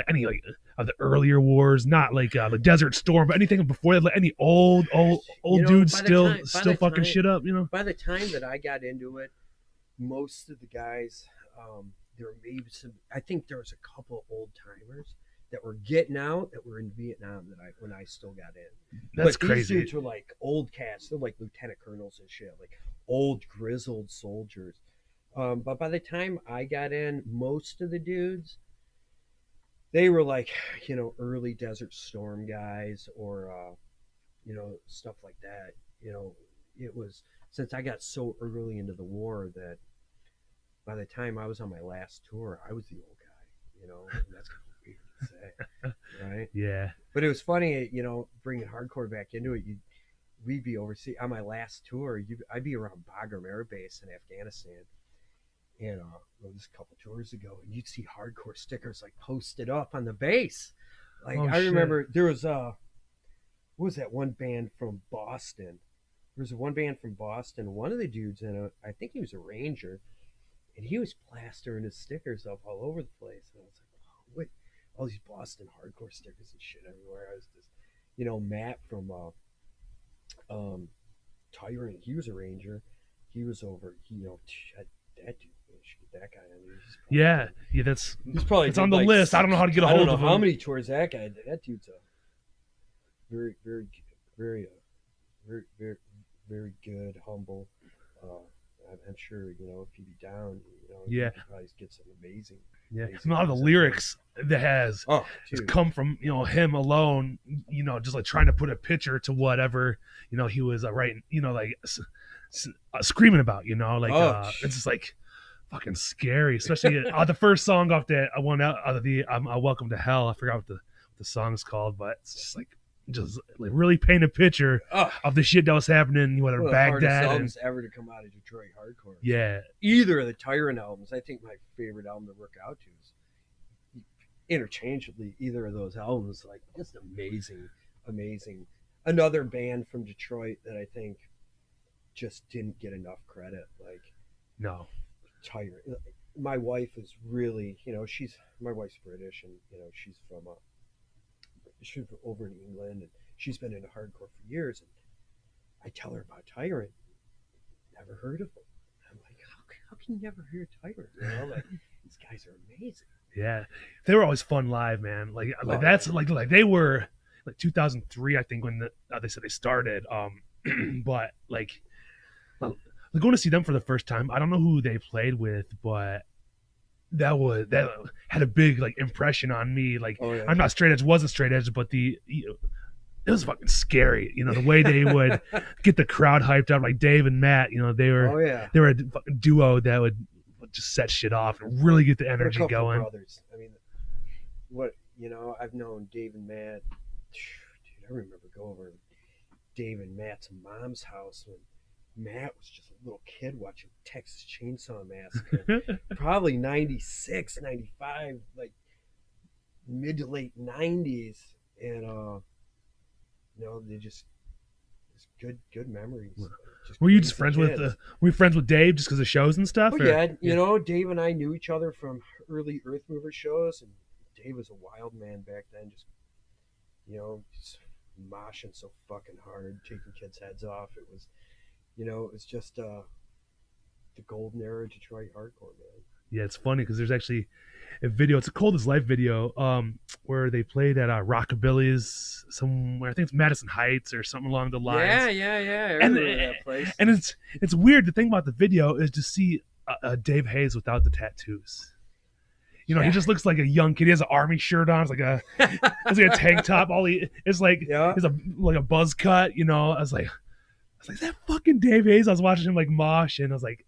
any like of the earlier wars, not like the Desert Storm, but anything before that, like any old dudes still fucking shit up, By the time that I got into it, most of the guys, there were maybe some. I think there was a couple old timers that were getting out that were in Vietnam when I still got in. That's but crazy. These dudes were like old cats. They're like lieutenant colonels and shit, like old grizzled soldiers. But by the time I got in, most of the dudes, they were like, early Desert Storm guys, or stuff like that. It was, since I got so early into the war, that by the time I was on my last tour, I was the old guy. And that's kind of weird to say, right? Yeah. But it was funny, bringing hardcore back into it. We'd be overseas on my last tour. I'd be around Bagram Air Base in Afghanistan. And this a couple tours ago, and you'd see hardcore stickers like posted up on the base. Like, I remember there was what was that one band from Boston? There was one band from Boston. One of the dudes in it, I think he was a ranger, and he was plastering his stickers up all over the place. And I was like, wow, what? All these Boston hardcore stickers and shit everywhere. I was just, Matt from Tyrant, he was a ranger. He was over, that dude. Should get that guy on. He's probably it's on the list. I don't know how to get a hold of him. I don't know how many tours that guy did. That dude's a very, very, very, very, very, very good, humble. I'm sure, if you'd be down, you could probably get some amazing. A lot of the lyrics that has come from him alone. Just like trying to put a picture to whatever he was writing. Like screaming about. It's just like, fucking scary, especially the first song off that one out of the Welcome to Hell. I forgot what the song's called, but it's just like really paint a picture of the shit that was happening, whether one of the hardest Baghdad albums ever to come out of Detroit hardcore. yeah, Either of the Tyrant albums. I think my favorite album to work out to is interchangeably either of those albums. Like just amazing. Another band from Detroit that I think just didn't get enough credit. Like no, Tyrant. My wife is really, my wife's British, and she's over in England, and she's been into hardcore for years. And I tell her about Tyrant, never heard of them. I'm like, how can you never hear Tyrant? Like these guys are amazing. yeah, they were always fun live, man. Like that's like they were like 2003, I think, when they said they started. But like going to see them for the first time, I don't know who they played with, but that had a big like impression on me. Like I'm not straight edge, wasn't straight edge, but it was fucking scary. The way they would get the crowd hyped up, like Dave and Matt. They were they were a fucking duo that would just set shit off and really get the energy going. Brothers. I mean, I've known Dave and Matt. Dude, I remember going over to Dave and Matt's mom's house when Matt was just a little kid watching Texas Chainsaw Massacre. Probably 96, 95, like mid to late 90s. And, they just good memories. Were you just friends with were you friends with Dave just because of shows and stuff? Oh, yeah, Dave and I knew each other from early Earthmover shows, and Dave was a wild man back then, just moshing so fucking hard, taking kids' heads off. It was just the golden era of Detroit hardcore, man. Yeah, it's funny because there's actually a video. It's a Cold as Life video where they played at Rockabilly's somewhere. I think it's Madison Heights or something along the lines. Yeah. I remember that place. And it's weird. The thing about the video is to see Dave Hayes without the tattoos. He just looks like a young kid. He has an army shirt on. It's like a tank top. It's like a buzz cut. I was like, is that fucking Dave Hayes? I was watching him like mosh, and I was like,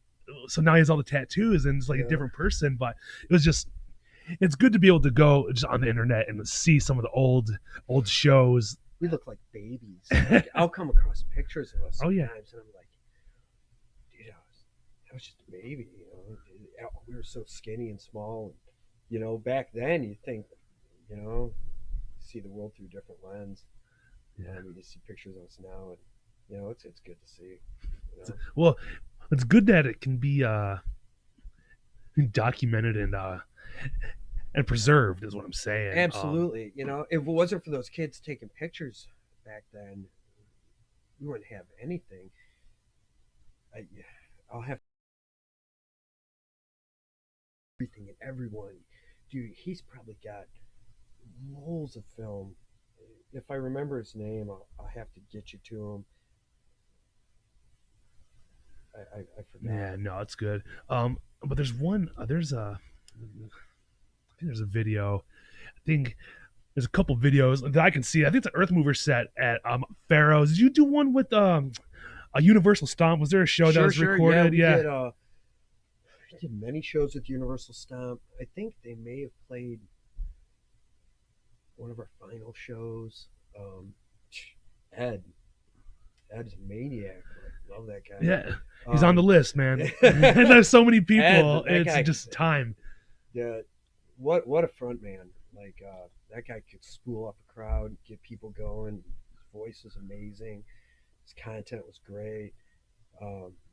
so now he has all the tattoos and it's like a different person. But it's good to be able to go just on the internet and see some of the old shows. We look like babies. Like, I'll come across pictures of us sometimes, and I'm like, dude, I was just a baby. We were so skinny and small. And, back then you think, you see the world through a different lens. Yeah, I mean, you see pictures of us now, and it's good to see. Well, it's good that it can be documented and preserved, is what I'm saying. Absolutely. If it wasn't for those kids taking pictures back then, we wouldn't have anything. I'll have everything and everyone. Dude, he's probably got rolls of film. If I remember his name, I'll have to get you to him. I forgot. Yeah, no, it's good. But there's one. I think there's a video. I think there's a couple videos that I can see. I think it's an Earthmover set at Pharaoh's. Did you do one with a Universal Stomp? Was there a show that was recorded? Yeah. We did many shows with Universal Stomp. I think they may have played one of our final shows. Ed's a maniac. I love that guy. Yeah, he's on the list, man. There's so many people. It's just time. Yeah, what a front man. Like that guy could spool up a crowd, get people going. His voice was amazing. His content was great.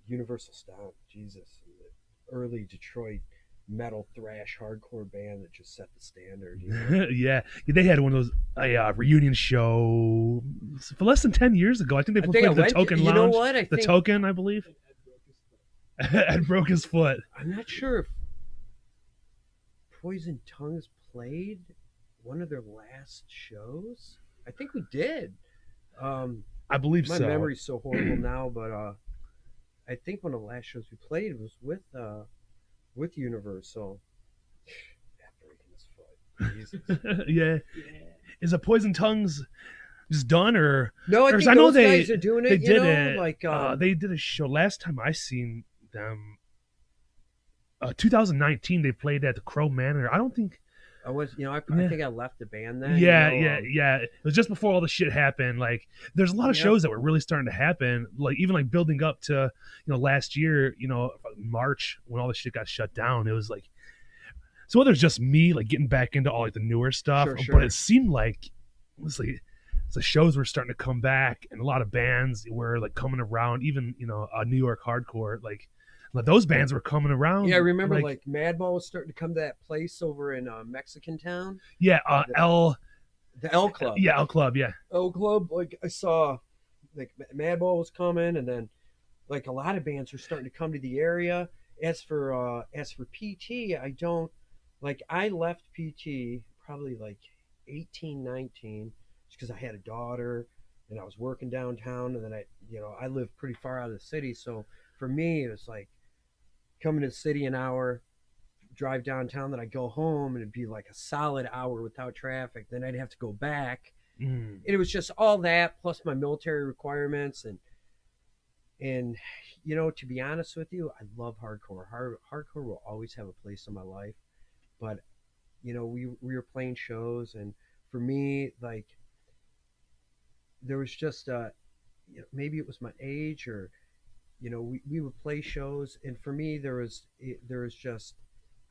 Universal Stomp, Jesus, early Detroit metal thrash hardcore band that just set the standard. Yeah, they had one of those reunion show for less than 10 years ago. I think they played the Token Lounge. You know what? The Token, I believe. Ed broke his foot. I'm not sure if Poison Tongues played one of their last shows. I think we did. I believe so. My memory's so horrible now, but I think one of the last shows we played was with Universal. Breaking his foot. Jesus. Yeah. Is a Poison Tongues just done, or no? I know guys are doing it. They did it. Like they did a show last time I seen them. 2019 they played at the Crow Manor. I don't think. I was, I Yeah. think I left the band then. Yeah. It was just before all the shit happened. Like, there's a lot of Yep. shows that were really starting to happen. Like, even like building up to, last year, March when all the shit got shut down. It was like, so whether it's just me like getting back into all like the newer stuff, Sure. but it seemed like it was like the shows were starting to come back, and a lot of bands were like coming around. Even New York hardcore, like those bands were coming around. Yeah, I remember like Madball was starting to come to that place over in Mexican Town. Yeah, the L Club. Yeah, L Club. Yeah, L Club. Like I saw, like Madball was coming, and then like a lot of bands were starting to come to the area. As for PT, I don't like. I left PT probably like 18, 19, just because I had a daughter and I was working downtown, and then I live pretty far out of the city, so for me it was like coming to the city an hour, drive downtown, then I'd go home and it'd be like a solid hour without traffic. Then I'd have to go back. And it was just all that plus my military requirements and to be honest with you, I love hardcore. Hardcore will always have a place in my life. But we were playing shows, and for me, like there was just maybe it was my age, or we would play shows, and for me there was just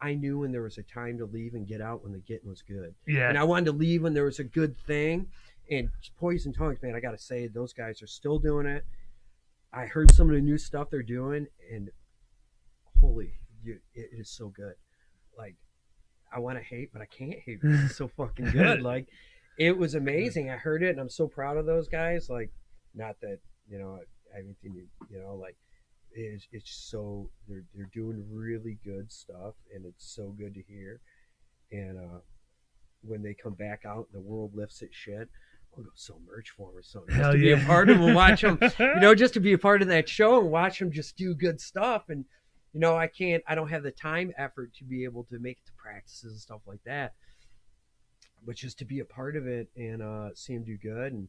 I knew when there was a time to leave and get out when the getting was good. yeah. And I wanted to leave when there was a good thing. And Poison Tongues, man, I gotta say, those guys are still doing it. I heard some of the new stuff they're doing, and it is so good. Like, I want to hate, but I can't hate because it's so fucking good. Like, it was amazing. I heard it, and I'm so proud of those guys. Like, not that everything like it's so they're doing really good stuff, and it's so good to hear. And when they come back out and the world lifts its shit, I'll go sell merch for them or something. Just to be a part of them, watch them, just to be a part of that show and watch them just do good stuff. And I don't have the time effort to be able to make it to practices and stuff like that, but just to be a part of it and see them do good. And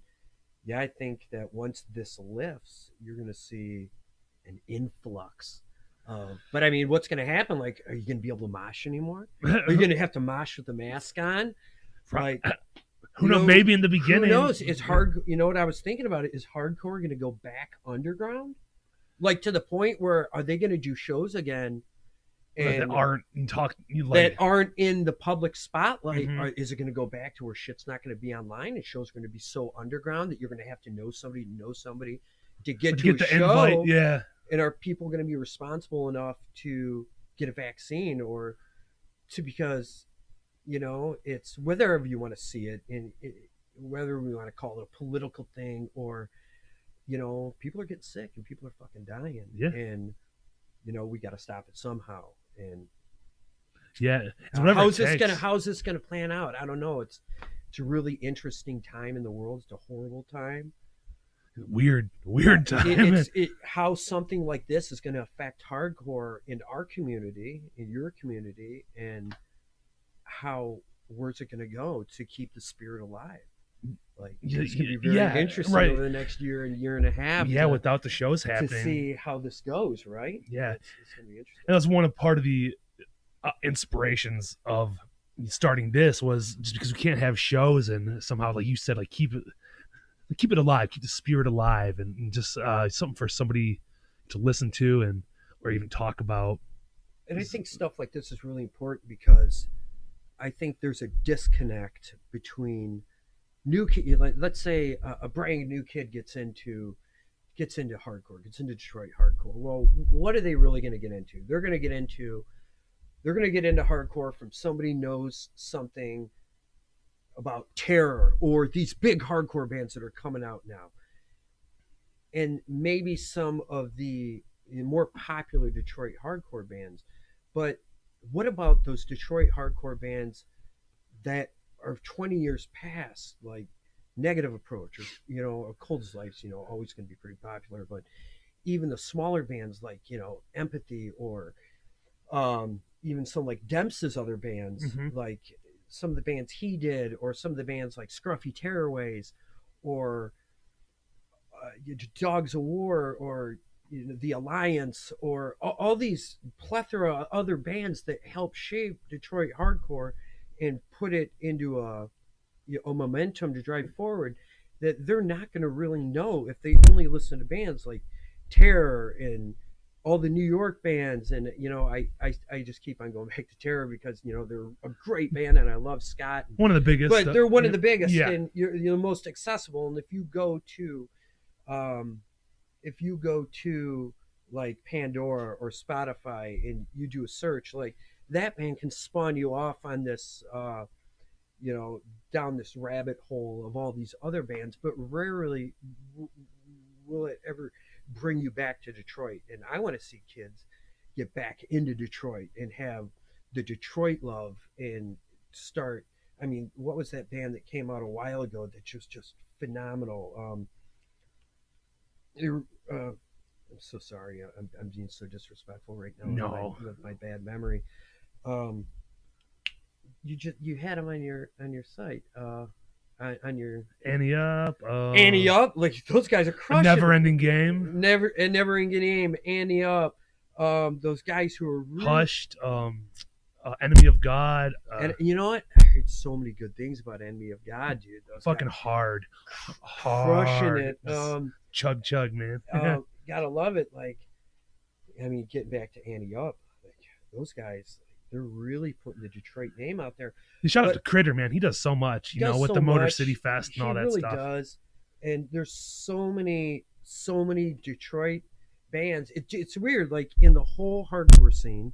yeah, I think that once this lifts, you're going to see an influx of, but I mean, what's going to happen? Like, are you going to be able to mosh anymore? Are you going to have to mosh with the mask on? Like, who knows? Maybe in the beginning. Who knows? It's hard. What I was thinking about it is hardcore going to go back underground, like to the point where are they going to do shows again? And that aren't that aren't in the public spotlight. Mm-hmm. Is it going to go back to where shit's not going to be online and shows are going to be so underground that you're going to have to know somebody to get to a show? Invite, yeah. And are people going to be responsible enough to get a vaccine or because it's whether you want to see it in whether we want to call it a political thing or people are getting sick and people are fucking dying. Yeah. And we got to stop it somehow. And yeah, how's this gonna plan out? I don't know. It's a really interesting time in the world. It's a horrible time. Weird time. How something like this is going to affect hardcore in our community, in your community, and where's it going to go to keep the spirit alive? Like, it's going to be very interesting over the next year and a half. Yeah, without the shows happening, to see how this goes, right? Yeah, it's going to be interesting. And that's part of the inspirations of starting this was just because we can't have shows and somehow, like you said, like keep it alive, keep the spirit alive, and just something for somebody to listen to and or even talk about. And I think stuff like this is really important because I think there's a disconnect between new kid, like let's say a brand new kid gets into hardcore, gets into Detroit hardcore. Well, what are they really going to get into? They're going to get into hardcore from somebody knows something about Terror or these big hardcore bands that are coming out now. And maybe some of the more popular Detroit hardcore bands. But what about those Detroit hardcore bands that are 20 years past, like Negative Approach or Cold as Life's, always going to be pretty popular. But even the smaller bands like, Empathy or even some like Dempsey's other bands, mm-hmm. like some of the bands he did, or some of the bands like Scruffy Tearaways or Dogs of War, or the Alliance, or all these plethora of other bands that help shape Detroit hardcore and put it into a momentum to drive forward, that they're not going to really know if they only listen to bands like Terror and all the New York bands. And I just keep on going back to Terror because they're a great band and I love Scott. One of the biggest, but they're one of the biggest, yeah. and you're the most accessible. And if you go to like Pandora or Spotify and you do a search, like that band can spawn you off on this down this rabbit hole of all these other bands, but rarely will it ever bring you back to Detroit. And I want to see kids get back into Detroit and have the Detroit love and start. I mean, what was that band that came out a while ago that was just phenomenal? I'm so sorry. I'm being so disrespectful right now. No, with my bad memory. You had them on your site. On your Annie Up, Annie Up, like those guys are crushing. Never Ending Game, Never Ending Game, Annie Up. Those guys who are really... Hushed, Enemy of God. And you know what? I heard so many good things about Enemy of God, dude. Those fucking guys hard, crushing it. Chug, man. Gotta love it. Like, I mean, getting back to Annie Up, like those guys, they're really putting the Detroit name out there. Shout out to Critter, man. He does so much, with the Motor City Fest and all that really stuff. He really does. And there's so many Detroit bands. It's weird. Like in the whole hardcore scene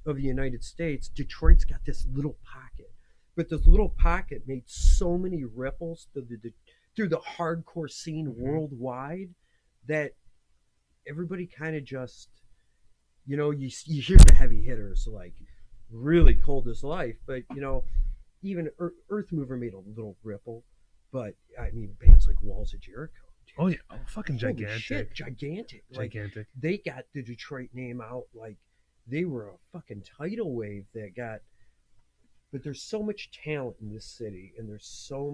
of the United States, Detroit's got this little pocket, but this little pocket made so many ripples through the hardcore scene worldwide that everybody kind of just, you hear the heavy hitters like really Cold as Life, but even Earthmover made a little ripple. But I mean, bands like Walls of Jericho. Dude, oh yeah, fucking gigantic. Shit, gigantic. Like, they got the Detroit name out like they were a fucking tidal wave that got. But there's so much talent in this city, and there's so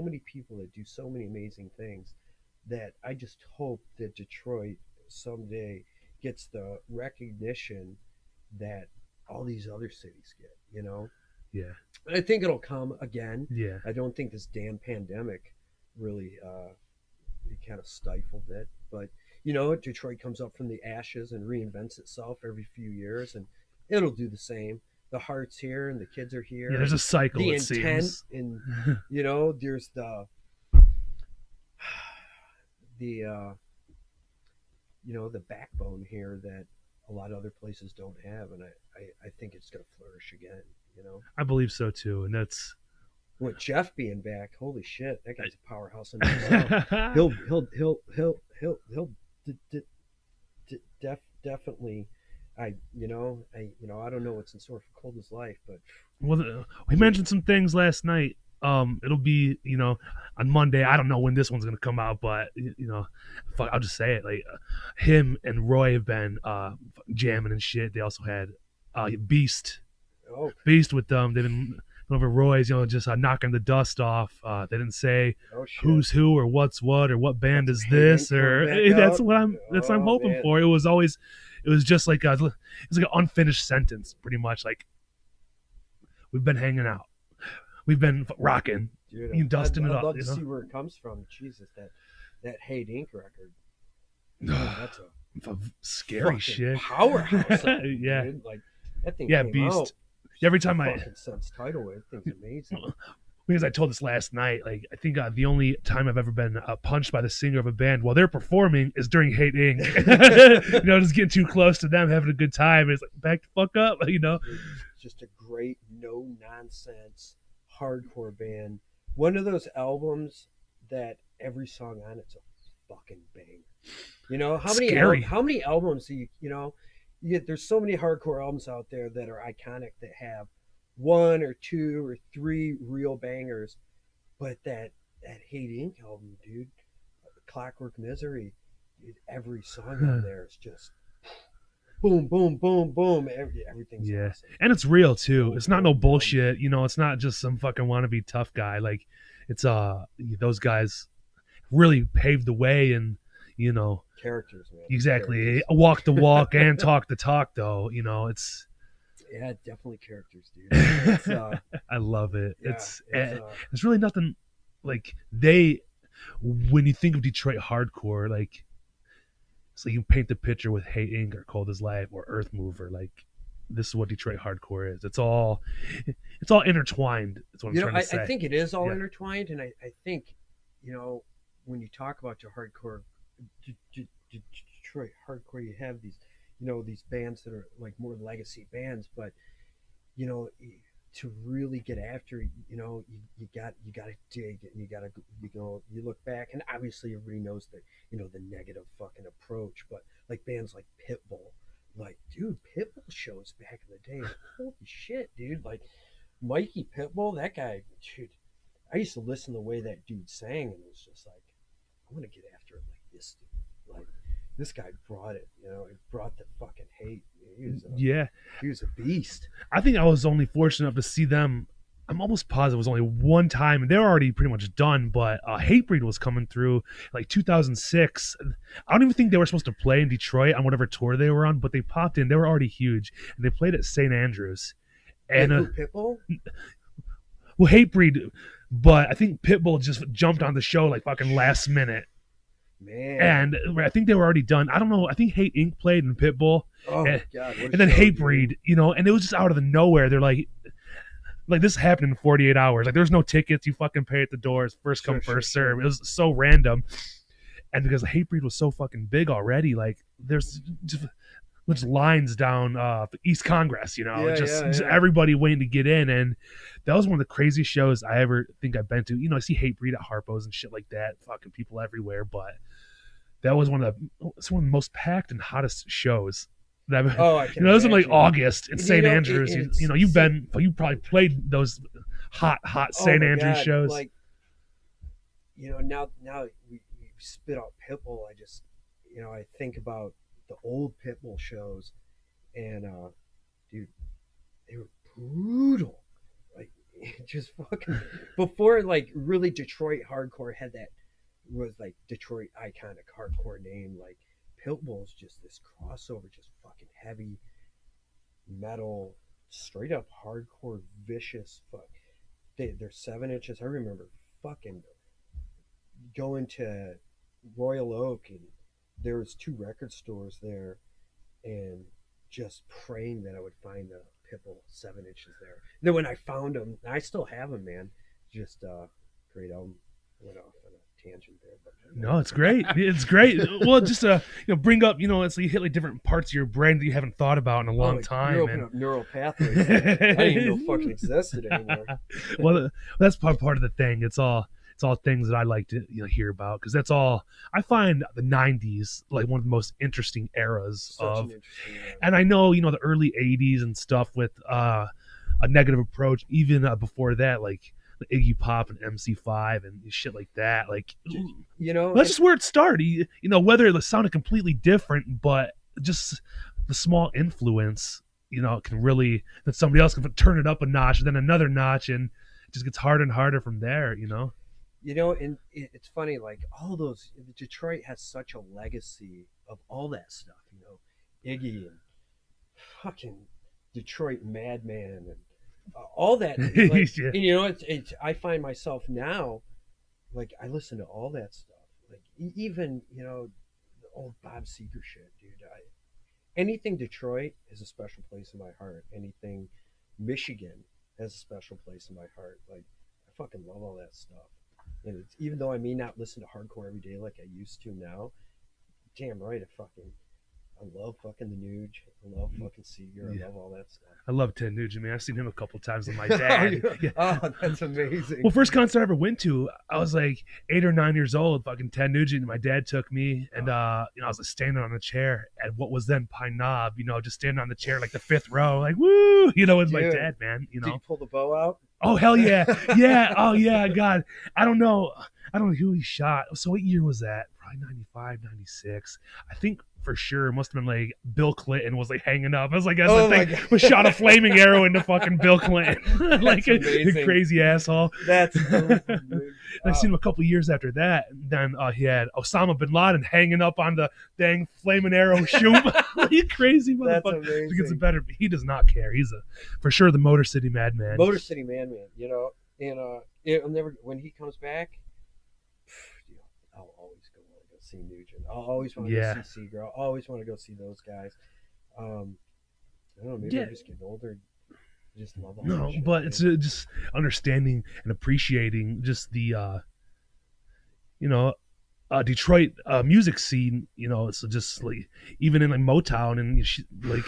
many people that do so many amazing things, that I just hope that Detroit someday gets the recognition that all these other cities get, Yeah. I think it'll come again. Yeah. I don't think this damn pandemic really it kind of stifled it. But Detroit comes up from the ashes and reinvents itself every few years, and it'll do the same. The heart's here and the kids are here. Yeah, there's a cycle, the it intent, seems. And there's the backbone here that a lot of other places don't have, and I think it's going to flourish again. I believe so too, and that's with Jeff being back. Holy shit, that guy's a powerhouse in himself. he'll definitely. I don't know what's in store for Cold as Life, but we mentioned some things last night. It'll be on Monday. I don't know when this one's gonna come out, but I'll just say it. Like him and Roy have been jamming and shit. They also had Beast with them. They've been over Roy's, just knocking the dust off. They didn't say who's who or what's what or what band is this, or that's what I'm hoping for. It was just like it's like an unfinished sentence, pretty much. Like, we've been hanging out, we've been rocking, dusting it up. I'd love to see where it comes from. Jesus, that Hate Inc. record. That's a scary shit. Powerhouse. Yeah, dude. Like that thing. Yeah, came Beast. Out, every time sense tidal wave, thing's amazing. Because I told this last night, like I think the only time I've ever been punched by the singer of a band while they're performing is during Hate Inc. Just getting too close to them, having a good time. It's like, back the fuck up, It's just a great, no nonsense hardcore band. One of those albums that every song on it's a fucking banger. How many albums do you get? There's so many hardcore albums out there that are iconic that have one or two or three real bangers, but that Hate Inc. album, dude, Clockwork Misery, dude, every song on there is just boom, boom, boom, boom. Everything's awesome. And it's real too. It's not no bullshit. It's not just some fucking wannabe tough guy. Like, it's those guys really paved the way, and characters, man. Exactly. Characters. Walk the walk and talk the talk, though. You know, it's. Yeah, definitely characters, dude. It's, I love it. yeah, It's really nothing like they. When you think of Detroit hardcore, like, so you paint the picture with Hate Inc. or Cold as Life or Earthmover, like. This is what Detroit hardcore is. It's all intertwined. That's what I'm trying to say. I think it is all intertwined, and I think, when you talk about your hardcore, Detroit hardcore, you have these, these bands that are like more legacy bands, but to really get after it, you got to dig and you got to you look back, and obviously everybody knows that the negative fucking approach, but like bands like Pitbull. Like, dude, Pitbull shows back in the day. Holy shit, dude. Like, Mikey Pitbull, that guy, dude. I used to listen to the way that dude sang, and it was just like, I'm going to get after it like this dude. Like, this guy brought it, He brought the fucking hate. He was a beast. I think I was only fortunate enough to see them. I'm almost positive it was only one time, and they were already pretty much done, but Hatebreed was coming through like 2006. I don't even think they were supposed to play in Detroit on whatever tour they were on, but they popped in. They were already huge, and they played at St. Andrews. And Pitbull? Well, Hatebreed, but I think Pitbull just jumped on the show like fucking last minute. Man. And I think they were already done. I don't know. I think Hate Inc. played in Pitbull. Oh, and, God. And then Hatebreed, and it was just out of the nowhere. They're like this happened in 48 hours. Like, there's no tickets. You fucking pay at the doors. First come, first serve. It was so random. And because Hatebreed was so fucking big already, like, there's just lines down East Congress, just everybody waiting to get in. And that was one of the craziest shows I ever think I've been to. I see Hatebreed at Harpo's and shit like that. Fucking people everywhere. But that was one of the most packed and hottest shows. I can it was in like August in St. Andrews. You probably played those hot St. Andrews shows. Like, now we spit out Pitbull. I just, I think about the old Pitbull shows, and dude, they were brutal. Like, just fucking before, like, really Detroit hardcore had that was like Detroit iconic hardcore name. Like, Pitbull's just this crossover, just fucking heavy metal, straight up hardcore, vicious. Fuck, they're 7 inches. I remember fucking going to Royal Oak, and there was 2 record stores there, and just praying that I would find the Pitbull 7 inches there. And then when I found them, I still have them, man. Just great album. Went off on a tangent there, but no, it's great. It's great. Well, just bring up, it's like you hit like different parts of your brain that you haven't thought about in a long time. You open up neural pathways. I didn't even know fucking existed anymore. Well, that's part of the thing. It's all things that I like to hear about, because that's all I find the 90s like one of the most interesting eras of. And I know the early 80s and stuff with a negative approach, even before that, like Iggy Pop and MC5 and shit like that. Like, that's just where it started. Whether it sounded completely different, but just the small influence, can really, that somebody else can turn it up a notch, then another notch, and it just gets harder and harder from there. And it's funny, like, all those, Detroit has such a legacy of all that stuff. Iggy and fucking Detroit Madman and all that. Like, yeah. And I find myself now, like, I listen to all that stuff. Like, even the old Bob Seger shit, dude. Anything Detroit is a special place in my heart. Anything Michigan has a special place in my heart. Like, I fucking love all that stuff. And even though I may not listen to hardcore every day like I used to now, damn right, I love fucking the Nuge. I love fucking Seeger. I love all that stuff. I love Ted Nugent, man. I've seen him a couple times with my dad. Oh, that's amazing. Well, first concert I ever went to, I was like 8 or 9 years old. Fucking Ted Nugent. My dad took me, and I was standing on a chair at what was then Pine Knob. just standing on the chair like the 5th row, like woo. With my dad, man. Did you pull the bow out? Oh hell yeah, yeah. Oh yeah, God. I don't know who he shot. So what year was that? Probably 95, 96. I think for sure must have been like Bill Clinton was like hanging up. I was like, as Oh the my thing God. was shot a flaming arrow into fucking Bill Clinton, like a amazing. crazy asshole. That's cool, dude. I seen him a couple years after that. And then he had Osama bin Laden hanging up on the dang flaming arrow chute. You crazy That's motherfucker. amazing. He gets it better. He does not care. He's for sure the Motor City Madman. Motor City Man, you know, and I'll never, when he comes back, you know, I'll always want to go see Nugent. I'll always want to go see Seagull. I'll always want to go see those guys. I don't know, maybe I'm just getting older. I just love all that shit, but man. it's just understanding and appreciating just the Detroit music scene. You know, it's just like even in like Motown and like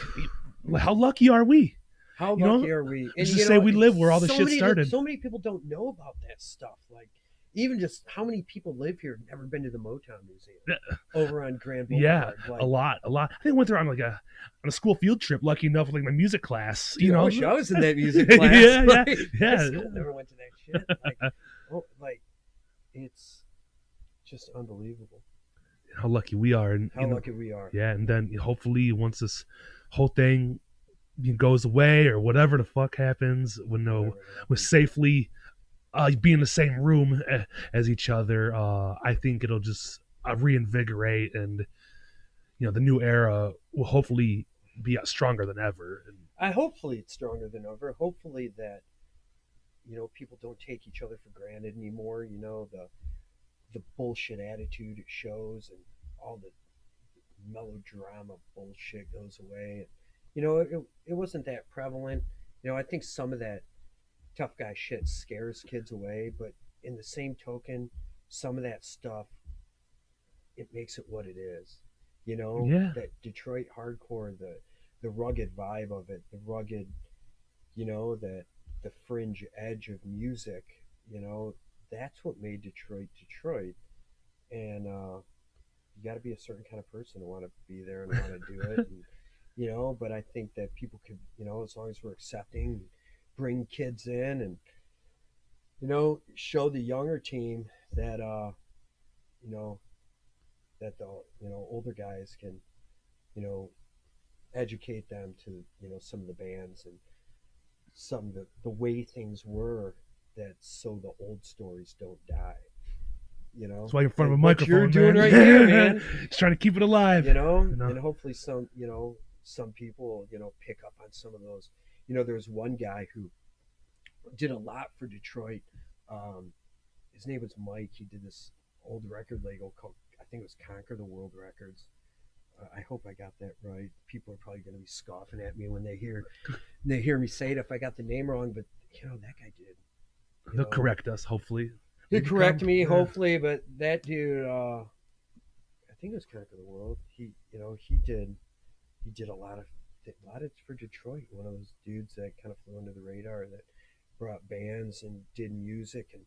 how lucky are we? How You know, lucky are we? And just you say know, we live where all the so shit many- started. So many people don't know about that stuff. Like, even just how many people live here have never been to the Motown Museum over on Grand Boulevard. Yeah, Like, a lot. I think I went there on on a school field trip. Lucky enough with like my music class. Dude, You know, I wish I was in that music class. Yeah, Like, yeah. I still never went to that shit. Like, it's just unbelievable How lucky we are, and how lucky we are. yeah, and then hopefully once this whole thing goes away or whatever the fuck happens, when we're safely be in the same room as each other, I think it'll just reinvigorate, and the new era will hopefully be stronger than ever. And Hopefully it's stronger than ever. Hopefully that people don't take each other for granted anymore. You know, the bullshit attitude it shows, and all the melodrama bullshit goes away. And, it wasn't that prevalent. I think some of that tough guy shit scares kids away, but in the same token, some of that stuff, it makes it what it is. Yeah. That Detroit hardcore, the rugged vibe of it, the rugged, that the fringe edge of music, that's what made Detroit Detroit. And you got to be a certain kind of person to want to be there and want to do it. And, but I think that people could, as long as we're accepting, bring kids in, and show the younger team that that the older guys can educate them to some of the bands and some of the way things were, that so the old stories don't die. that's why you're in front of a What microphone. you're doing man. right here, man. Just trying to keep it alive. And hopefully some people pick up on some of those. There was one guy who did a lot for Detroit. His name was Mike. He did this old record label called, I think it was Conquer the World Records. I hope I got that right. People are probably going to be scoffing at me when they hear me say it if I got the name wrong. But that guy did. They'll correct us, hopefully. He'll correct me, hopefully. But that dude, I think it was Conquer the World. He did a lot of for Detroit. One of those dudes that kind of flew under the radar, that brought bands and did music. And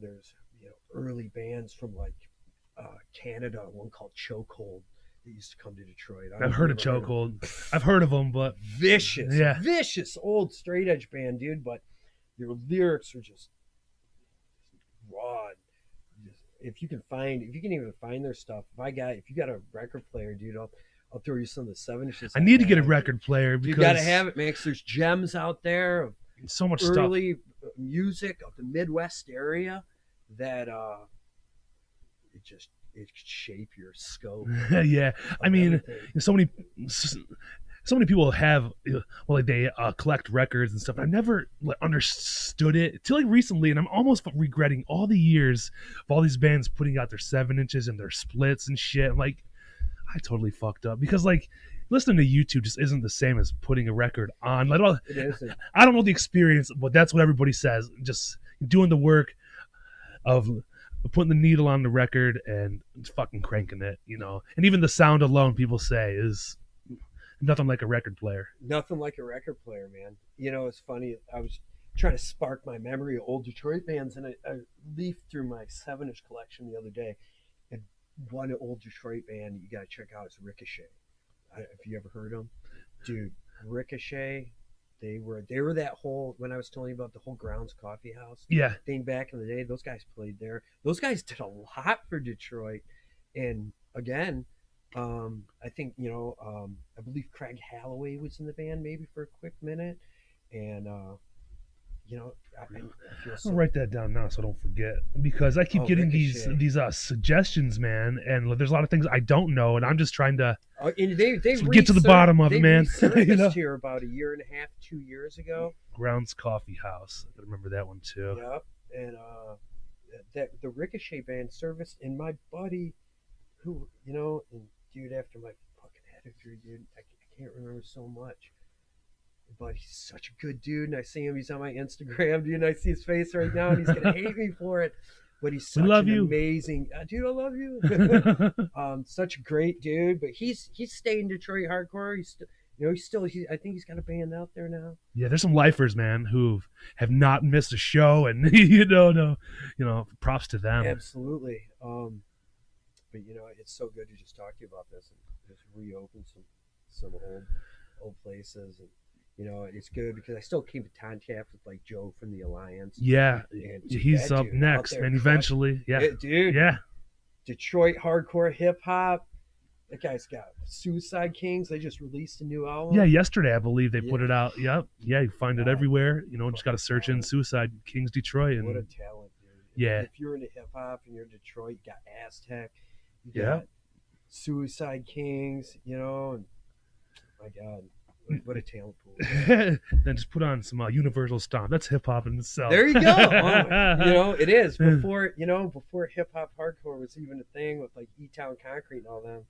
there's early bands from like Canada, one called Chokehold, that used to come to Detroit. I've heard of Chokehold. I've heard of them, but vicious old straight edge band, dude. But their lyrics are just raw. If you can even find their stuff. If you got a record player, dude, I'll throw you some of the 7-inches. I need to get a record player because you got to have it, man. 'Cause there's gems out there of so much early stuff. music of the Midwest area that it could shape your scope. Yeah, I mean, so many people have they collect records and stuff. I've never understood it till recently, and I'm almost regretting all the years of all these bands putting out their 7-inches and their splits and shit. I'm like, I totally fucked up, because listening to YouTube just isn't the same as putting a record on. It isn't. I don't know the experience, but that's what everybody says. Just doing the work of putting the needle on the record and fucking cranking it, And even the sound alone, people say, is nothing like a record player. Nothing like a record player, man. It's funny. I was trying to spark my memory of old Detroit bands, and I leafed through my 7-inch collection the other day, and one old Detroit band you got to check out is Ricochet. Have you ever heard them? Dude, Ricochet, they were that whole, when I was telling you about the whole Grounds Coffee House thing back in the day, those guys played there. Those guys did a lot for Detroit. And again, I think I believe Craig Holloway was in the band maybe for a quick minute, and I feel I'll so. write that down now so I don't forget, because I keep getting Ricochet. these suggestions, man, and there's a lot of things I don't know, and I'm just trying to And they get to the bottom of it, man. Resurfaced here about a year and a half, 2 years ago. Grounds Coffee House. I remember that one too. Yep, and that the Ricochet band serviced, and my buddy, who and dude, after my fucking head through, dude, I can't remember so much. But he's such a good dude, and I see him. He's on my Instagram, dude. And I see his face right now, and he's gonna hate me for it. But he's such an amazing dude. I love you. Such a great dude. But he's stayed in Detroit hardcore. I think he's got a band out there now. Yeah, there's some lifers, man, who have not missed a show, and props to them. Absolutely. But it's so good to just talk to you about this and just reopen some old places. And it's good because I still keep in contact with like Joe from the Alliance. Yeah, he's up next, man. Eventually, yeah, dude. Yeah, Detroit hardcore hip hop. That guy's got Suicide Kings. They just released a new album. Yeah, yesterday I believe they put it out. Yep, yeah, you find it everywhere. Just got to search in Suicide Kings Detroit. And what a talent, dude! Yeah, if you're into hip hop and you're in Detroit, you got Aztec. You got Suicide Kings. And my God. What a talent pool. Then just put on some Universal Stomp. That's hip hop in itself. There you go. It is. Before hip hop hardcore was even a thing with like E-Town Concrete and all them.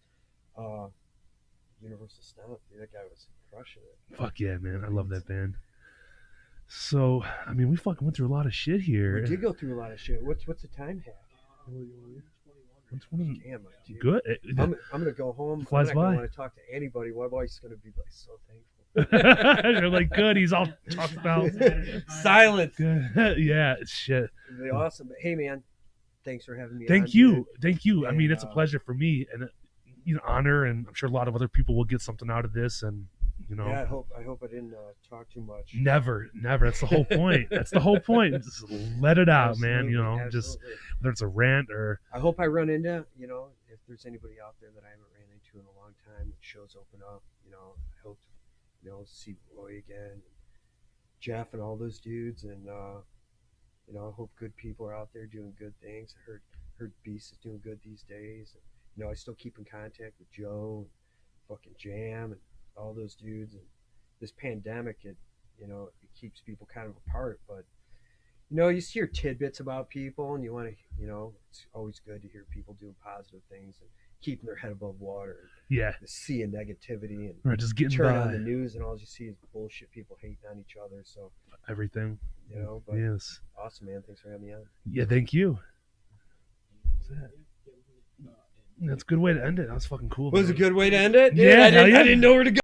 Universal Stomp, dude, that guy was crushing it. Fuck yeah, man. I love that band. So, I mean, we fucking went through a lot of shit here. We did go through a lot of shit. What's the time hack? Damn, good. I'm gonna go home. Flies I'm not by. Want to talk to anybody. My wife's gonna be like so thankful. You're like, good. He's all talked about. Silence. Yeah, shit. It'd be awesome. But hey, man, thanks for having me. Thank you. And, I mean, it's a pleasure for me, and honor, and I'm sure a lot of other people will get something out of this, and Yeah, I hope I didn't talk too much. Never. That's the whole point. That's the whole point. Just let it out, man. Just whether it's a rant or. I hope I run into if there's anybody out there that I haven't ran into in a long time. When shows open up, I hope to see Roy again, Jeff, and all those dudes, and I hope good people are out there doing good things. I heard Beast is doing good these days. And, I still keep in contact with Joe, and fucking Jam, and all those dudes. And this pandemic, it keeps people kind of apart, but you hear tidbits about people, and you want to it's always good to hear people doing positive things and keeping their head above water, and seeing negativity, and just getting turn by. on the news and all you see is bullshit, people hating on each other. So everything, but yes, awesome, man. Thanks for having me on. Yeah, thank you. That's a good way to end it. That was fucking cool. Was a good way to end it? Dude, Yeah, I didn't know where to go.